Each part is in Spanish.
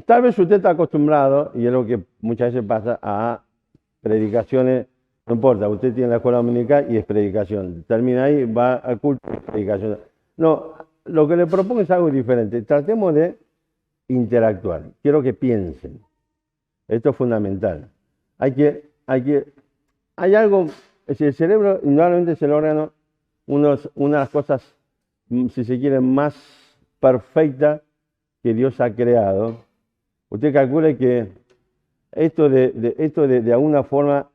tal vez usted está acostumbrado, y es lo que muchas veces pasa, a predicaciones, no importa, usted tiene la escuela dominical y es predicación. Termina ahí, va al culto y es predicación. No, lo que le propongo es algo diferente. Tratemos de interactuar. Quiero que piensen. Esto es fundamental. Hay algo, es decir, el cerebro indudablemente es el órgano, una de las cosas, si se quiere, más perfecta que Dios ha creado. Usted calcule que esto de alguna forma,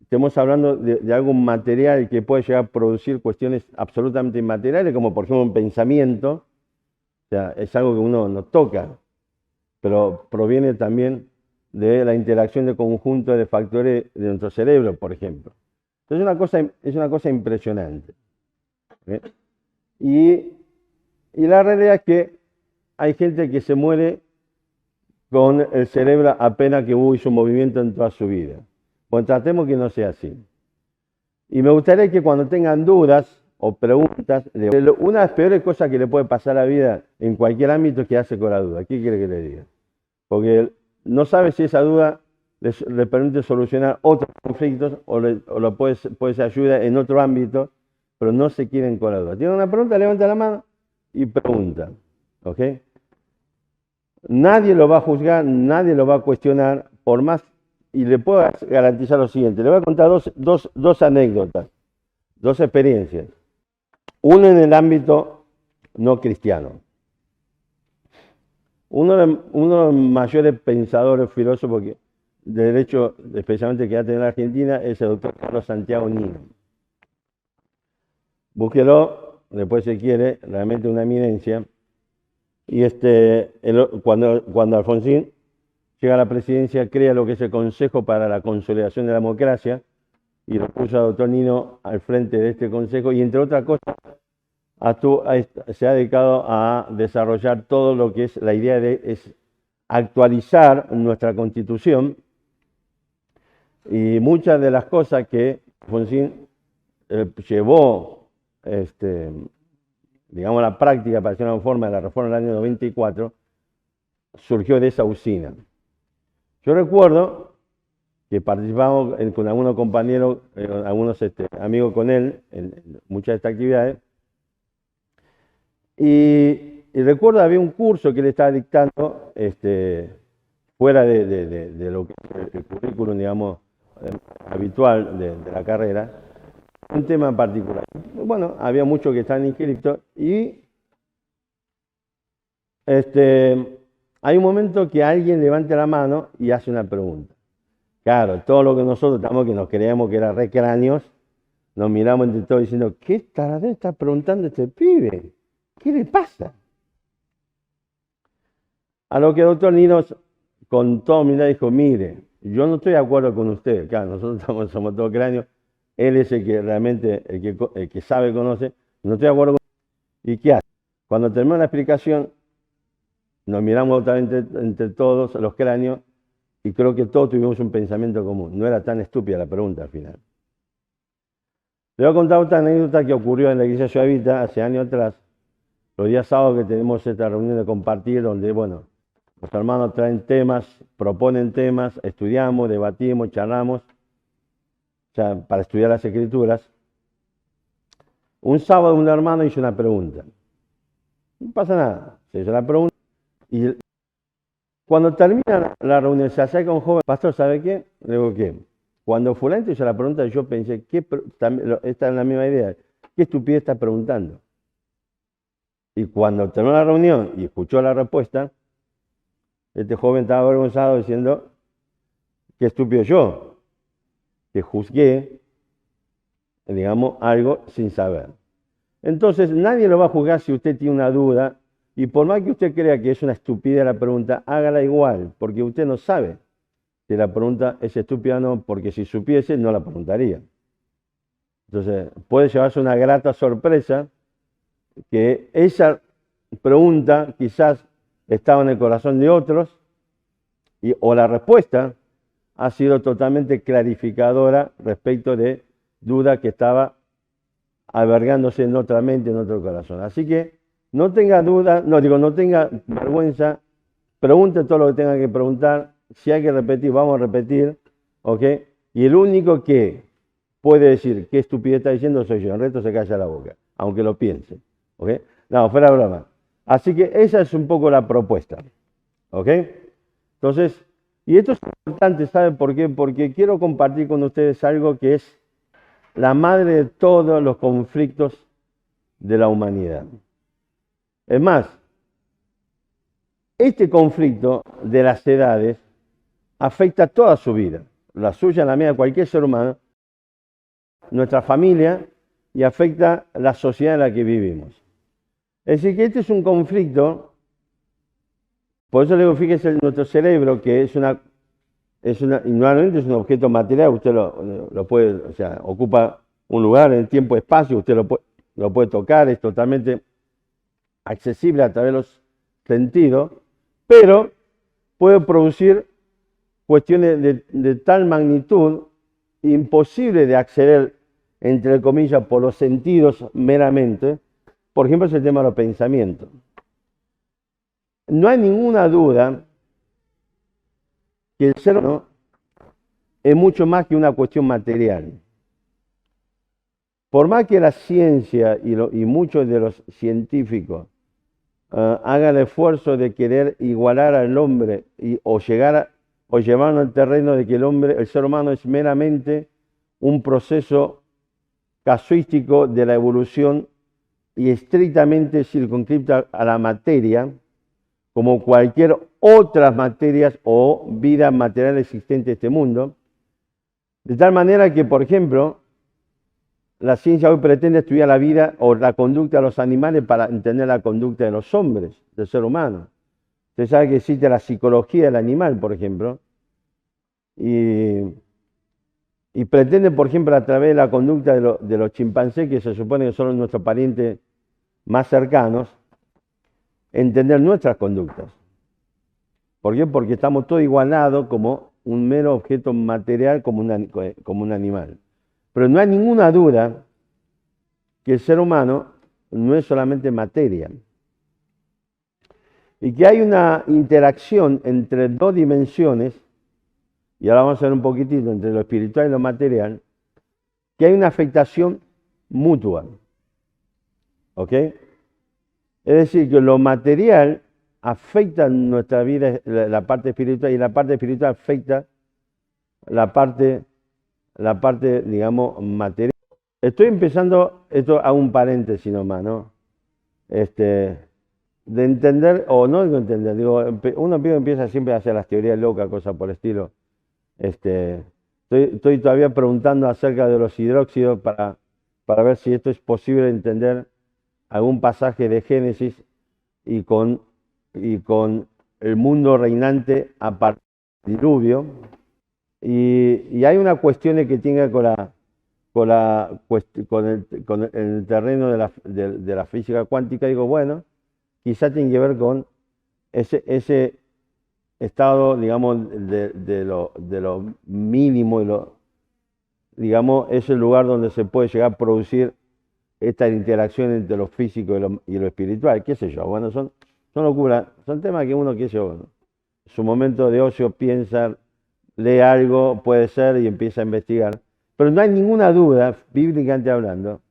estamos hablando de algo material que puede llegar a producir cuestiones absolutamente inmateriales, como por ejemplo un pensamiento. O sea, es algo que uno no toca, pero proviene también de la interacción de conjunto de factores de nuestro cerebro, por ejemplo. Entonces es una cosa impresionante. ¿Eh? Y la realidad es que hay gente que se muere con el cerebro apenas que hizo un movimiento en toda su vida. Bueno, tratemos que no sea así. Y me gustaría que cuando tengan dudas o preguntas, una de las peores cosas que le puede pasar a la vida en cualquier ámbito es quedarse con la duda. ¿Qué quiere que le diga? Porque no sabe si esa duda le permite solucionar otros conflictos o puede ser ayuda en otro ámbito, pero no se quieren con la duda. ¿Tiene una pregunta? Levanta la mano y pregunta. ¿Ok? Nadie lo va a juzgar, nadie lo va a cuestionar, por más, y le puedo garantizar lo siguiente. Le voy a contar dos anécdotas, dos experiencias. Una en el ámbito no cristiano. Uno de los mayores pensadores, filósofos de derecho, especialmente que ha tenido en Argentina, es el doctor Carlos Santiago Nino. Búsquelo, después si quiere, realmente una eminencia. Y cuando Alfonsín llega a la presidencia, crea lo que es el Consejo para la Consolidación de la Democracia, y lo puso al doctor Nino al frente de este consejo, y entre otras cosas, se ha dedicado a desarrollar todo lo que es la idea de actualizar nuestra Constitución, y muchas de las cosas que Alfonsín llevó, digamos, a la práctica para hacer una forma de la reforma del año 94, surgió de esa usina. Yo recuerdo que participamos con algunos compañeros, algunos amigos con él en muchas de estas actividades, y recuerdo había un curso que él estaba dictando fuera de lo que es el currículum, digamos, habitual de la carrera, un tema en particular. Bueno, había muchos que estaban inscritos y hay un momento que alguien levanta la mano y hace una pregunta. Claro, todo lo que nosotros estamos, que nos creíamos que eran recráneos, nos miramos entre todos diciendo, ¿qué taradez está preguntando este pibe? ¿Qué le pasa? A lo que el doctor Nino, con toda humildad, dijo, mire, yo no estoy de acuerdo con usted. Claro, nosotros somos todos cráneos, él es el que realmente, el que sabe, conoce, no estoy de acuerdo con usted. ¿Y qué hace? Cuando terminó la explicación, nos miramos otra vez entre todos los cráneos, y creo que todos tuvimos un pensamiento común. No era tan estúpida la pregunta al final. Le voy a contar otra anécdota que ocurrió en la iglesia Ciudad Evita hace años atrás. Los días sábados que tenemos esta reunión de compartir, donde, bueno, los hermanos traen temas, proponen temas, estudiamos, debatimos, charlamos, o sea, para estudiar las Escrituras. Un sábado un hermano hizo una pregunta. No pasa nada, se hizo la pregunta y cuando termina la reunión se acerca un joven, pastor, ¿sabe qué? Le digo, ¿qué? Cuando fulano hizo la pregunta, yo pensé, esta es la misma idea, ¿qué estupidez está preguntando? Y cuando terminó la reunión y escuchó la respuesta, este joven estaba avergonzado diciendo, qué estúpido yo, que juzgué, digamos, algo sin saber. Entonces, nadie lo va a juzgar si usted tiene una duda, y por más que usted crea que es una estupidez la pregunta, hágala igual, porque usted no sabe si la pregunta es estúpida o no, porque si supiese, no la preguntaría. Entonces, puede llevarse una grata sorpresa que esa pregunta quizás estaba en el corazón de otros, o la respuesta ha sido totalmente clarificadora respecto de duda que estaba albergándose en otra mente, en otro corazón. Así que no tenga duda, no tenga vergüenza, pregunte todo lo que tenga que preguntar. Si hay que repetir, vamos a repetir. ¿Ok? Y el único que puede decir qué estupidez está diciendo soy yo. El resto se calla la boca, aunque lo piense. ¿Ok? No, fuera broma. Así que esa es un poco la propuesta. ¿Ok? Entonces, y esto es importante, ¿saben por qué? Porque quiero compartir con ustedes algo que es la madre de todos los conflictos de la humanidad. Es más, este conflicto de las edades afecta toda su vida, la suya, la mía, cualquier ser humano, nuestra familia, y afecta la sociedad en la que vivimos. Es decir, que este es un conflicto, por eso le digo, fíjese en nuestro cerebro, que es normalmente es un objeto material, usted lo puede, o sea, ocupa un lugar en el tiempo y espacio, usted lo puede tocar, es totalmente accesible a través de los sentidos, pero puede producir cuestiones de tal magnitud imposible de acceder, entre comillas, por los sentidos meramente. Por ejemplo, es el tema de los pensamientos. No hay ninguna duda que el ser humano es mucho más que una cuestión material. Por más que la ciencia y muchos de los científicos hagan el esfuerzo de querer igualar al hombre o llevarlo al terreno de que el ser humano es meramente un proceso casuístico de la evolución y estrictamente circunscripta a la materia, como cualquier otras materias o vida material existente en este mundo, de tal manera que, por ejemplo, la ciencia hoy pretende estudiar la vida o la conducta de los animales para entender la conducta de los hombres, del ser humano. Usted sabe que existe la psicología del animal, por ejemplo, y pretende, por ejemplo, a través de la conducta de los chimpancés, que se supone que son nuestros parientes más cercanos, entender nuestras conductas. ¿Por qué? Porque estamos todos igualados como un mero objeto material, como un animal. Pero no hay ninguna duda que el ser humano no es solamente materia. Y que hay una interacción entre dos dimensiones, y ahora vamos a ver un poquitito entre lo espiritual y lo material, que hay una afectación mutua. ¿Ok? Es decir, que lo material afecta nuestra vida, la parte espiritual, y la parte espiritual afecta la parte, digamos, material. Estoy empezando, esto a un paréntesis nomás, ¿no? De entender, o no de entender, digo, uno empieza siempre a hacer las teorías locas, cosas por el estilo. Estoy todavía preguntando acerca de los hidróxidos para ver si esto es posible entender algún pasaje de Génesis y con el mundo reinante a partir del diluvio. Y hay una cuestión que tiene con el terreno de la física cuántica. Digo, bueno, quizá tiene que ver con ese estado, digamos, de lo mínimo, digamos, es el lugar donde se puede llegar a producir esta interacción entre lo físico y lo espiritual, qué sé yo. Bueno, son locuras, son temas que uno, qué sé yo, en su momento de ocio piensa, lee algo, puede ser, y empieza a investigar. Pero no hay ninguna duda, bíblicamente hablando,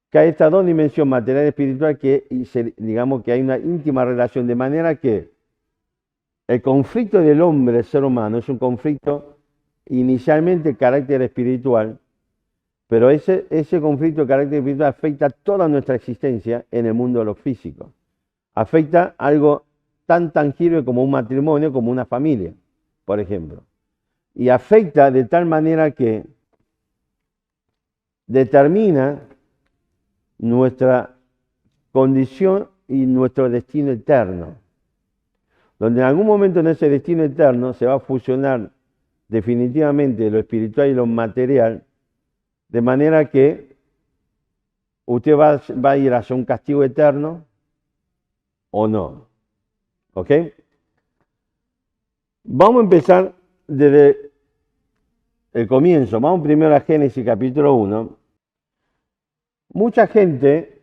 que hay estas dos dimensiones, material y espiritual, digamos que hay una íntima relación, de manera que el conflicto del hombre, el ser humano, es un conflicto inicialmente de carácter espiritual, pero ese conflicto de carácter espiritual afecta toda nuestra existencia en el mundo de lo físico. Afecta algo tan tangible como un matrimonio, como una familia, por ejemplo. Y afecta de tal manera que determina nuestra condición y nuestro destino eterno. Donde en algún momento en ese destino eterno se va a fusionar definitivamente lo espiritual y lo material, de manera que usted va a ir hacia un castigo eterno o no. ¿Ok? Vamos a empezar desde el comienzo. Vamos primero a Génesis capítulo 1. Mucha gente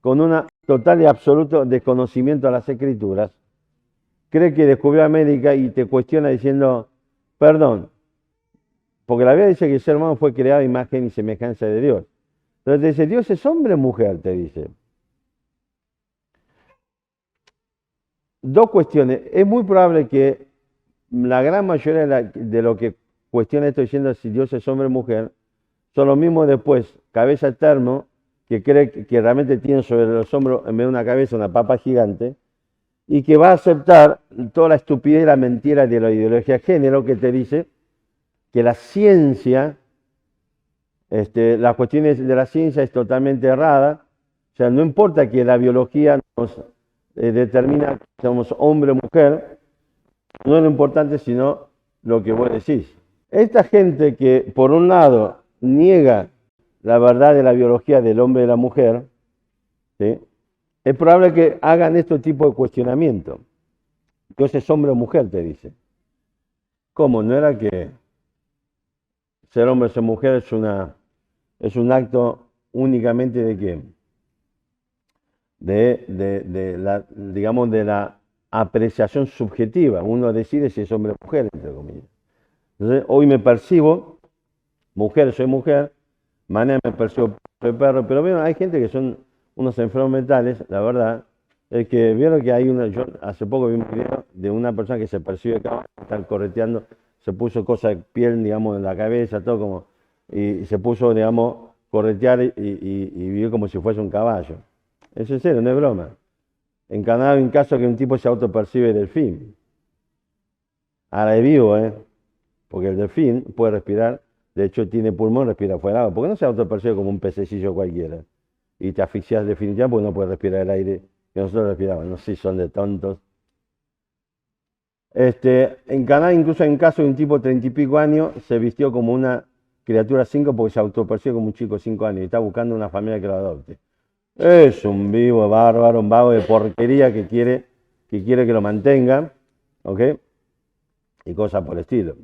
con un total y absoluto desconocimiento de las Escrituras cree que descubrió América y te cuestiona diciendo, perdón, porque la Biblia dice que el ser humano fue creado a imagen y semejanza de Dios. Entonces te dice, Dios es hombre o mujer, te dice. Dos cuestiones. Es muy probable que la gran mayoría de lo que cuestiona esto diciendo si Dios es hombre o mujer, son los mismos después, cabeza termo, que cree que realmente tiene sobre los hombros, en vez de una cabeza, una papa gigante, y que va a aceptar toda la estupidez y la mentira de la ideología de género que te dice que la ciencia, las cuestiones de la ciencia es totalmente errada. O sea, no importa que la biología nos determina si somos hombre o mujer, no es lo importante sino lo que vos decís. Esta gente que por un lado niega la verdad de la biología del hombre y de la mujer, ¿sí? Es probable que hagan este tipo de cuestionamiento. Dios es hombre o mujer, te dice. ¿Cómo? ¿No era que ser hombre o ser mujer es un acto únicamente de qué? Digamos, de la apreciación subjetiva. Uno decide si es hombre o mujer, entre comillas. Entonces, hoy me percibo mujer, soy mujer, mañana me percibo soy perro, pero bueno, hay gente que son unos enfermos mentales, la verdad, es que vieron que hay yo hace poco vi un video de una persona que se percibe caballo, están correteando, se puso cosas de piel, digamos, en la cabeza, todo como, y se puso, digamos, corretear y vivió como si fuese un caballo. Eso es serio, no es broma. En Canadá hay un caso que un tipo se autopercibe delfín. Ahora es vivo, porque el delfín puede respirar, de hecho tiene pulmón, respira fuera del agua. ¿Por qué no se autopercibe como un pececillo cualquiera? Y te asfixias definitivamente porque no puedes respirar el aire que nosotros respiramos. No sé si son de tontos. En Canadá incluso hay un caso de un tipo de 30 y pico años, se vistió como una criatura 5 porque se autopercibe como un chico de 5 años y está buscando una familia que lo adopte. Es un vivo bárbaro, un vago de porquería que quiere que lo mantenga, ¿ok? Y cosas por el estilo.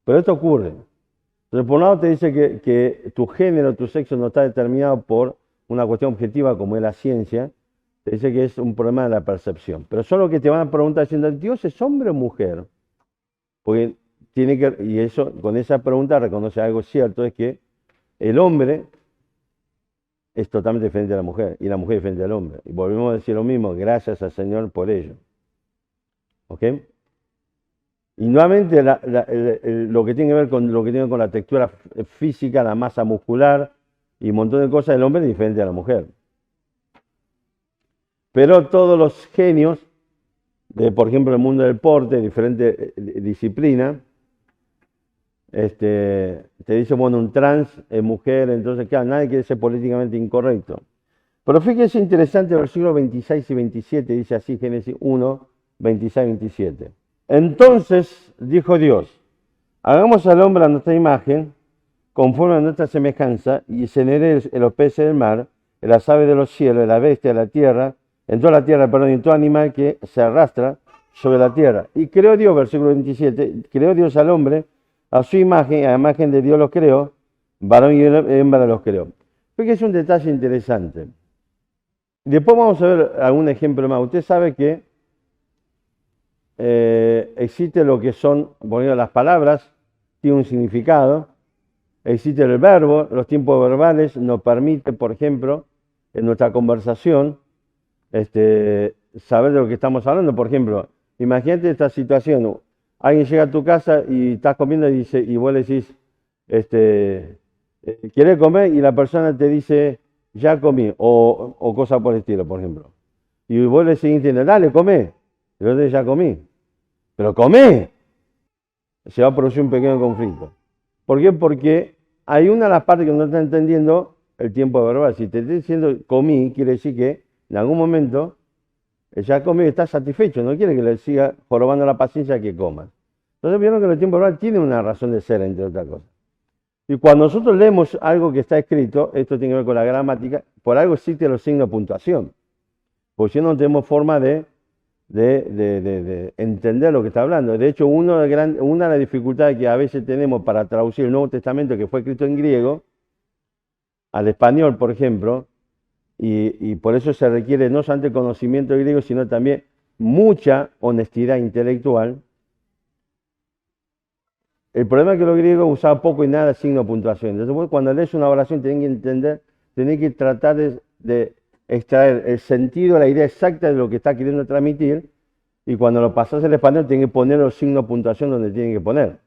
Pero esto ocurre. Entonces, por un lado te dice que tu género, tu sexo no está determinado por una cuestión objetiva como es la ciencia, te dice que es un problema de la percepción. Pero solo que te van a preguntar diciendo, ¿Dios es hombre o mujer? Porque tiene que, y eso, con esa pregunta reconoce algo cierto, es que el hombre es totalmente diferente a la mujer, y la mujer es diferente al hombre. Y volvemos a decir lo mismo, gracias al Señor por ello. ¿Ok? Y nuevamente lo que tiene que ver con lo que tiene con la textura física, la masa muscular y un montón de cosas del hombre es diferente a la mujer. Pero todos los genios, por ejemplo, el mundo del deporte, diferentes disciplinas, te dicen, bueno, un trans es mujer, entonces claro, nadie quiere ser políticamente incorrecto. Pero fíjense interesante, versículos 26 y 27, dice así, Génesis 1, 26 y 27. Entonces dijo Dios, hagamos al hombre a nuestra imagen, conforme a nuestra semejanza, y se herede en los peces del mar, en las aves de los cielos, en la bestia de la tierra, en toda la tierra, perdón, en todo animal que se arrastra sobre la tierra. Y creó Dios, versículo 27, creó Dios al hombre, a su imagen, a la imagen de Dios los creó, varón y hembra los creó. Porque es un detalle interesante. Después vamos a ver algún ejemplo más. Usted sabe que existe lo que son, bueno, las palabras, tienen un significado, existe el verbo, los tiempos verbales nos permiten, por ejemplo, en nuestra conversación, saber de lo que estamos hablando. Por ejemplo, imagínate esta situación, alguien llega a tu casa y estás comiendo y vos le decís, ¿quieres comer? Y la persona te dice, ya comí, o cosas por el estilo, por ejemplo. Y vos le seguís diciendo, dale, comé. Y yo te ya comí. Pero comé. Se va a producir un pequeño conflicto. ¿Por qué? Porque hay una de las partes que no está entendiendo el tiempo verbal. Si te estoy diciendo comí, quiere decir que en algún momento ya comí y está satisfecho. No quiere que le siga jorobando la paciencia que comas. Entonces vieron que el tiempo verbal tiene una razón de ser, entre otras cosas. Y cuando nosotros leemos algo que está escrito, esto tiene que ver con la gramática, por algo existen los signos de puntuación. Porque si no, no tenemos forma de entender lo que está hablando. De hecho, una de las dificultades que a veces tenemos para traducir el Nuevo Testamento, que fue escrito en griego, al español, por ejemplo, y por eso se requiere no solamente conocimiento de griego, sino también mucha honestidad intelectual. El problema es que los griegos usaban poco y nada de signo de puntuación. Entonces, vos cuando lees una oración tenés que entender, tenés que tratar de extraer el sentido, la idea exacta de lo que está queriendo transmitir, y cuando lo pasás al español tenés que poner los signos de puntuación donde tienen que poner.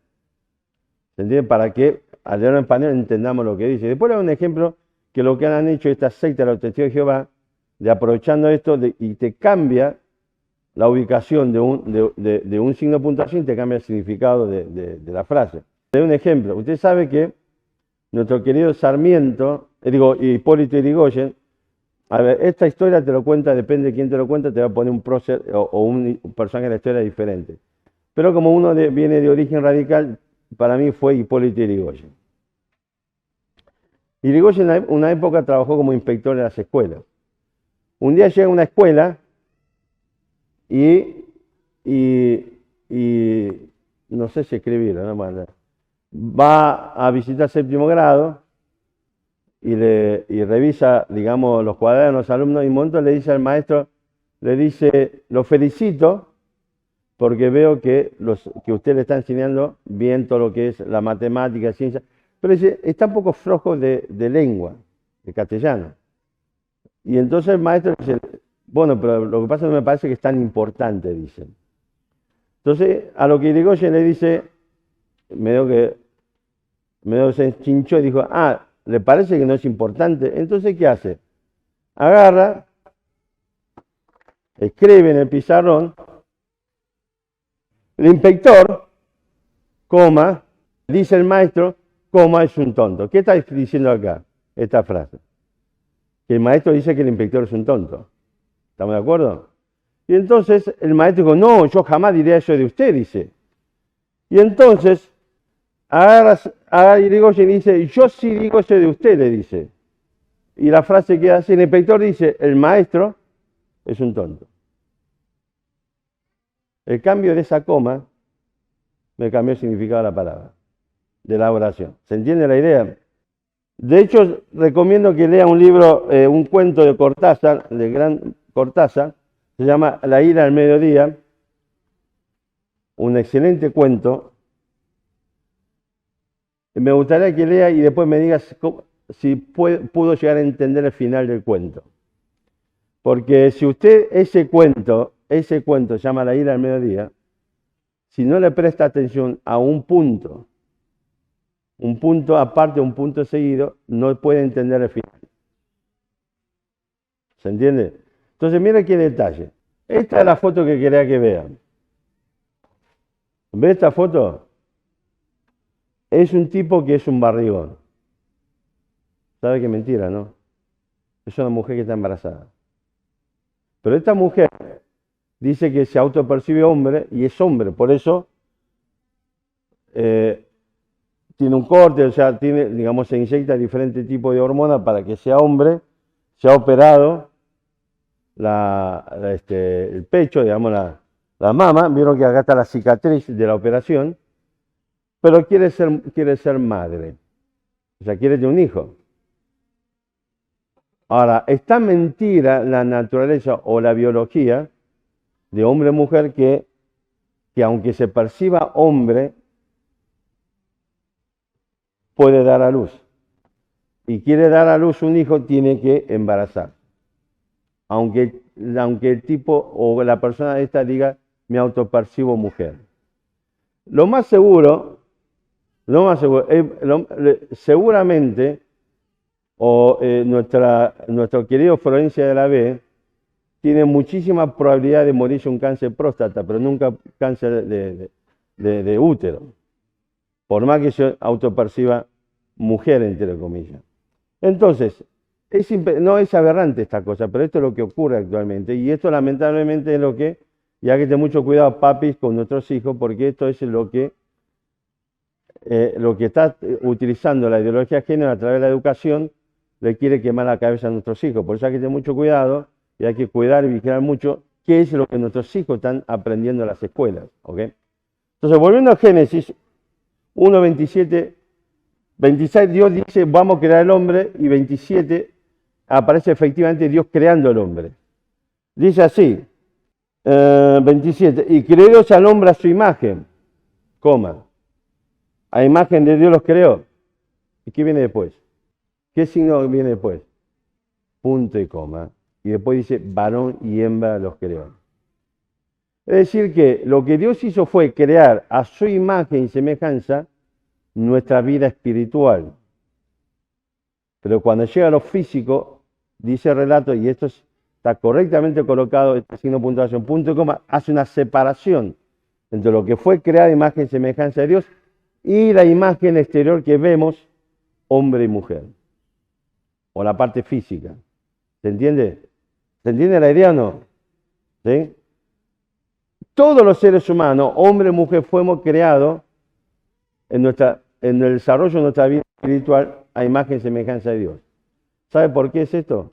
¿Se entiende? Para que al leerlo en español entendamos lo que dice. Después le doy un ejemplo que lo que han hecho esta secta de los testigos de Jehová, de aprovechando esto y te cambia la ubicación de un signo de puntuación y te cambia el significado de la frase. Le doy un ejemplo. Usted sabe que nuestro querido Sarmiento, Hipólito Yrigoyen, a ver, esta historia te lo cuenta, depende de quién te lo cuenta, te va a poner un prócer o un personaje de la historia diferente. Pero como uno viene de origen radical, para mí fue Hipólito Yrigoyen. Yrigoyen en una época trabajó como inspector en las escuelas. Un día llega a una escuela y no sé si escribirlo, no manda. Va a visitar séptimo grado y revisa, digamos, los cuadernos de los alumnos y un momento le dice al maestro, le dice, lo felicito porque veo que usted le está enseñando bien todo lo que es la matemática, ciencia, pero dice, está un poco flojo de lengua, de castellano. Y entonces el maestro dice, bueno, pero lo que pasa no me parece que es tan importante, dice. Entonces, a lo que Yrigoyen le dice, medio se enchinchó y dijo, ¿le parece que no es importante? Entonces, ¿qué hace? Agarra, escribe en el pizarrón, el inspector, coma, dice el maestro, coma, es un tonto. ¿Qué está diciendo acá, esta frase? Que el maestro dice que el inspector es un tonto. ¿Estamos de acuerdo? Y entonces el maestro dijo, no, yo jamás diré eso de usted, dice. Y entonces agarra Yrigoyen y dice, yo sí digo eso de usted, le dice. Y la frase queda así, el inspector dice, el maestro es un tonto. El cambio de esa coma me cambió el significado de la palabra, de la oración. ¿Se entiende la idea? De hecho, recomiendo que lea un libro, un cuento de Cortázar, de gran Cortázar, se llama La ira al mediodía, un excelente cuento. Me gustaría que lea y después me digas si pudo llegar a entender el final del cuento. Porque si usted ese cuento se llama La ira al mediodía, si no le presta atención a un punto aparte, un punto seguido, no puede entender el final. ¿Se entiende? Entonces, mire qué detalle. Esta es la foto que quería que vean. ¿Ve esta foto? Es un tipo que es un barrigón. ¿Sabe qué mentira, no? Es una mujer que está embarazada. Pero esta mujer dice que se autopercibe hombre y es hombre. Por eso tiene un corte, o sea, digamos, se inyecta diferentes tipos de hormonas para que sea hombre. Se ha operado el pecho, digamos, la mama. Vieron que acá está la cicatriz de la operación. Pero quiere ser madre. O sea, quiere tener un hijo. Ahora, está mentira la naturaleza o la biología de hombre o mujer que aunque se perciba hombre, puede dar a luz. Y quiere dar a luz un hijo, tiene que embarazar. Aunque el tipo o la persona esta diga, me autopercibo mujer. Lo más seguro, seguramente, nuestro querido Florencia de la B tiene muchísima probabilidad de morirse un cáncer de próstata, pero nunca cáncer de útero, por más que se autoperciba mujer, entre comillas. Entonces, no es aberrante esta cosa, pero esto es lo que ocurre actualmente, y esto lamentablemente es lo que, y hay que tener mucho cuidado, papis, con nuestros hijos, porque esto es lo que está utilizando la ideología de género a través de la educación, le quiere quemar la cabeza a nuestros hijos. Por eso hay que tener mucho cuidado y hay que cuidar y vigilar mucho qué es lo que nuestros hijos están aprendiendo en las escuelas. ¿Okay? Entonces, volviendo a Génesis 1, 27, 26, Dios dice, vamos a crear el hombre, y 27 aparece efectivamente Dios creando el hombre. Dice así, 27. Y creó Dios al hombre a su imagen, coma. A imagen de Dios los creó. ¿Y qué viene después? ¿Qué signo viene después? Punto y coma. Y después dice, varón y hembra los creó. Es decir que lo que Dios hizo fue crear a su imagen y semejanza nuestra vida espiritual. Pero cuando llega a lo físico, dice el relato, y esto está correctamente colocado, este signo de puntuación, punto y coma, hace una separación entre lo que fue creada imagen y semejanza de Dios y la imagen exterior que vemos, hombre y mujer, o la parte física. ¿Se entiende? ¿Se entiende la idea o no? ¿Sí? Todos los seres humanos, hombre y mujer, fuimos creados en el desarrollo de nuestra vida espiritual a imagen y semejanza de Dios. ¿Sabe por qué es esto?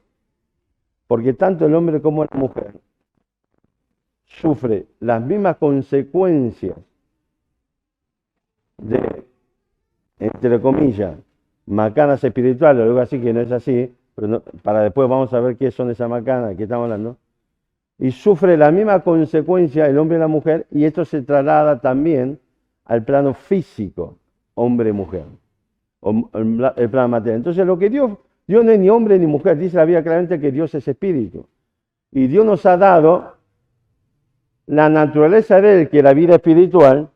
Porque tanto el hombre como la mujer sufre las mismas consecuencias de, entre comillas, macanas espirituales, o algo así que no es así, pero no, para después vamos a ver qué son esas macanas de que estamos hablando. Y sufre la misma consecuencia el hombre y la mujer, y esto se traslada también al plano físico, hombre y mujer, el plano material. Entonces lo que Dios no es ni hombre ni mujer, dice la Biblia claramente que Dios es espíritu. Y Dios nos ha dado la naturaleza de Él, que es la vida espiritual,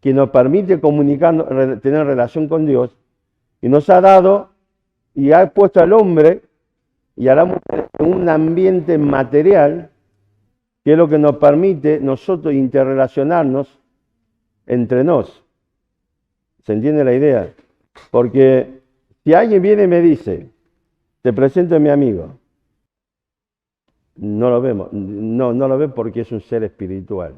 que nos permite comunicarnos, tener relación con Dios, y nos ha dado y ha puesto al hombre y a la mujer en un ambiente material, que es lo que nos permite nosotros interrelacionarnos entre nos. ¿Se entiende la idea? Porque si alguien viene y me dice, te presento a mi amigo, no lo vemos, no lo ve porque es un ser espiritual.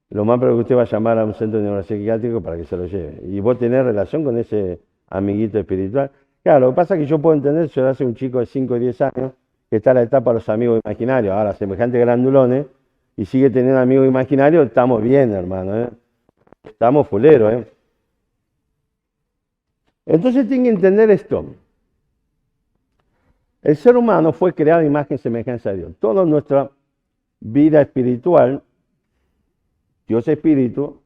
Lo más probable es que usted va a llamar a un centro de neurología psiquiátrico para que se lo lleve. Y vos tenés relación con ese amiguito espiritual. Claro, lo que pasa es que yo puedo entender, si hace un chico de 5 o 10 años, que está en la etapa de los amigos imaginarios, ahora semejantes grandulones, y sigue teniendo amigos imaginarios, estamos bien, hermano, ¿eh? Estamos fuleros, ¿eh? Entonces tienen que entender esto. El ser humano fue creado a imagen y semejanza de Dios. Toda nuestra vida espiritual, Dios es espíritu,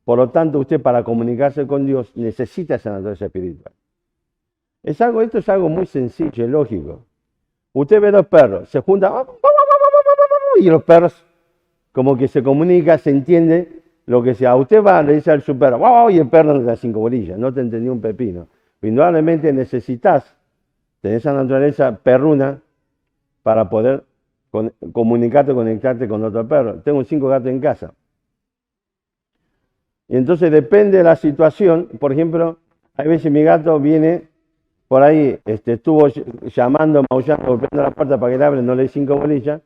por lo tanto usted para comunicarse con Dios necesita esa naturaleza espiritual. Esto es algo muy sencillo y lógico. Usted ve dos perros, se juntan y los perros como que se comunica, se entiende lo que sea. Usted va, le dice al su perro, wow, y el perro no te da 5 bolillas, no te entendió un pepino. Indudablemente necesitas tener esa naturaleza perruna para poder comunicarte, conectarte con otro perro. Tengo 5 gatos en casa. Y entonces depende de la situación. Por ejemplo, hay veces mi gato viene por ahí, estuvo llamando, maullando, golpeando la puerta para que le abren, no le di 5 bolillas.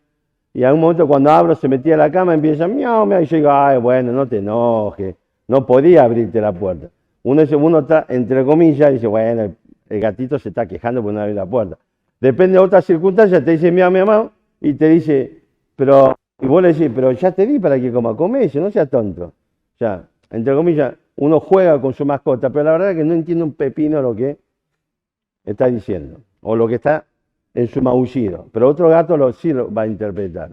Y en un momento cuando abro se metía a la cama, empieza miau, miau, y yo digo, ay, bueno, no te enojes, no podía abrirte la puerta. Uno está, entre comillas, dice, bueno, el gatito se está quejando por no abrir la puerta. Depende de otras circunstancias, te dice miau, miau, miau, y te dice, pero, y vos le decís, pero ya te di para que come, dice, no seas tonto. O sea, entre comillas, uno juega con su mascota, pero la verdad es que no entiende un pepino lo que está diciendo, o lo que está en su maullido, pero otro gato sí lo va a interpretar.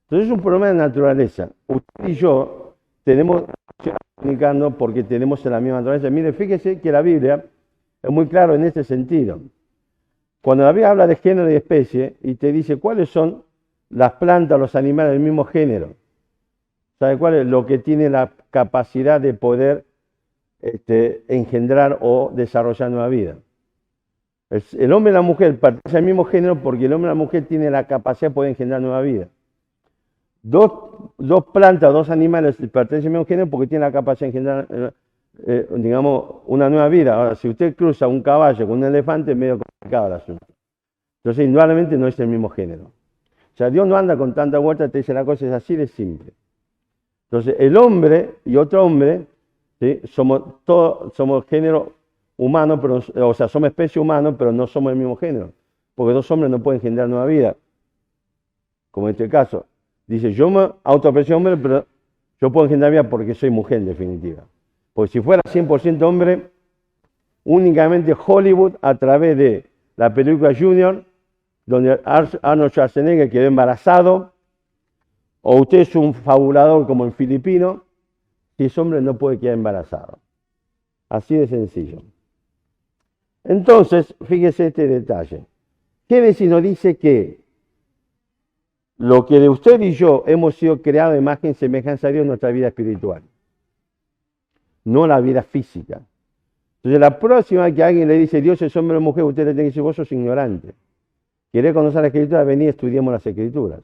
Entonces es un problema de naturaleza. Usted y yo tenemos que comunicarnos porque tenemos la misma naturaleza. Mire, fíjese que la Biblia es muy claro en este sentido. Cuando la Biblia habla de género y especie y te dice cuáles son las plantas, los animales del mismo género, ¿sabe cuál es? Lo que tiene la capacidad de poder engendrar o desarrollar nueva vida. El hombre y la mujer pertenecen al mismo género porque el hombre y la mujer tienen la capacidad de poder engendrar nueva vida. Dos plantas, dos animales pertenecen al mismo género porque tienen la capacidad de engendrar, digamos, una nueva vida. Ahora, si usted cruza un caballo con un elefante, es medio complicado el asunto. Entonces, indudablemente no es el mismo género. O sea, Dios no anda con tanta vuelta, te dice la cosa es así de simple. Entonces, el hombre y otro hombre, ¿sí? somos género humano, pero, o sea, somos especie humana, pero no somos el mismo género. Porque dos hombres no pueden generar nueva vida. Como en este caso. Dice, yo me autoaprecio hombre, pero yo puedo engendrar vida porque soy mujer en definitiva. Porque si fuera 100% hombre, únicamente Hollywood, a través de la película Junior, donde Arnold Schwarzenegger quedó embarazado, o usted es un fabulador como el filipino, si es hombre no puede quedar embarazado. Así de sencillo. Entonces, fíjese este detalle. Génesis nos dice que lo que de usted y yo hemos sido creados de imagen y semejanza a Dios en nuestra vida espiritual, no la vida física. Entonces, la próxima vez que alguien le dice Dios es hombre o mujer, usted le tiene que decir, vos sos ignorante. ¿Querés conocer la Escritura? Vení, estudiemos las Escrituras.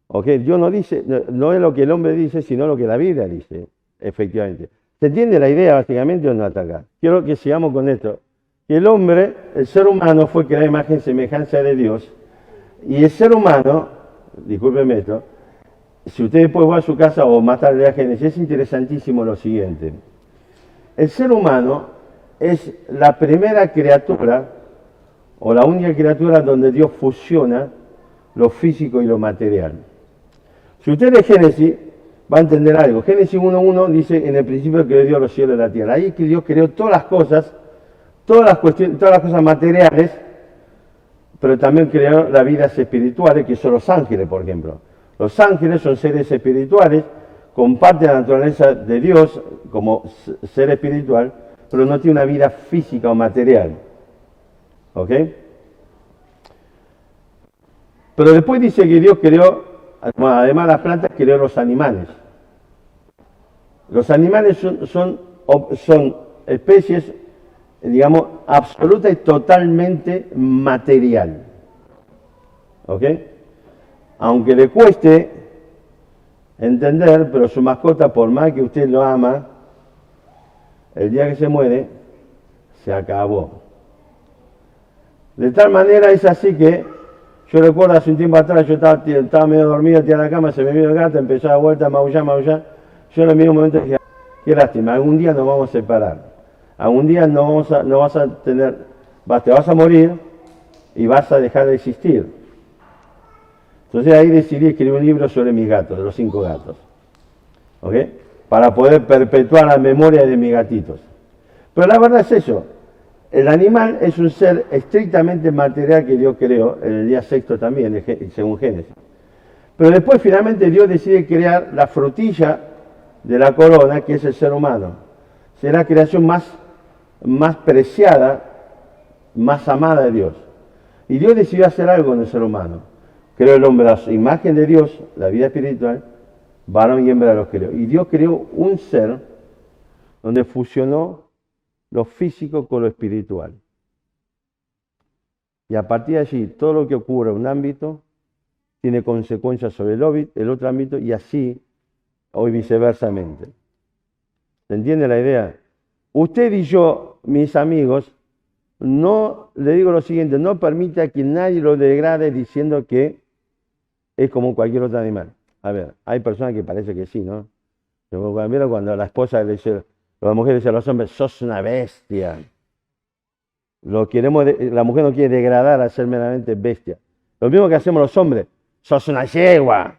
¿Ok? Dios no dice, no es lo que el hombre dice, sino lo que la Biblia dice, efectivamente. ¿Se entiende la idea básicamente o no hasta acá? Quiero que sigamos con esto. El hombre, el ser humano, fue creado a imagen y semejanza de Dios. Y el ser humano, discúlpeme esto, si usted después va a su casa o más tarde a Génesis, es interesantísimo lo siguiente. El ser humano es la primera criatura, o la única criatura donde Dios fusiona lo físico y lo material. Si usted lee Génesis, va a entender algo. Génesis 1.1 dice, en el principio creó Dios los cielos y la tierra. Ahí que Dios creó todas las cosas, todas las cosas materiales, pero también creó las vidas espirituales, que son los ángeles, por ejemplo. Los ángeles son seres espirituales, comparten la naturaleza de Dios como ser espiritual, pero no tiene una vida física o material. ¿Ok? Pero después dice que Dios creó, además de las plantas, creó los animales. Los animales son especies, digamos, absoluta y totalmente material. ¿Ok? Aunque le cueste entender, pero su mascota, por más que usted lo ama, el día que se muere, se acabó. De tal manera es así que, yo recuerdo hace un tiempo atrás, yo estaba medio dormido, tiré a la cama, se me vino el gato, empezó a dar vuelta, a maullar. Yo en el mismo momento dije, qué lástima, algún día nos vamos a separar. Algún día te vas a morir y vas a dejar de existir. Entonces ahí decidí escribir un libro sobre mis gatos, de los 5 gatos. ¿Ok? Para poder perpetuar la memoria de mis gatitos. Pero la verdad es eso. El animal es un ser estrictamente material que Dios creó, en el día sexto también, según Génesis. Pero después finalmente Dios decide crear la frutilla de la corona, que es el ser humano. Será la creación más preciada, más amada de Dios. Y Dios decidió hacer algo en el ser humano. Creó el hombre a su imagen de Dios, la vida espiritual, varón y hembra los creó. Y Dios creó un ser donde fusionó lo físico con lo espiritual. Y a partir de allí, todo lo que ocurre en un ámbito tiene consecuencias sobre el otro ámbito y así, o viceversamente. ¿Se entiende la idea? Usted y yo, mis amigos, no, le digo lo siguiente, no permita que nadie lo degrade diciendo que es como cualquier otro animal. A ver, hay personas que parece que sí, ¿no? Pero cuando la esposa le dice, la mujer dice a los hombres, sos una bestia. La mujer no quiere degradar a ser meramente bestia. Lo mismo que hacemos los hombres, sos una yegua.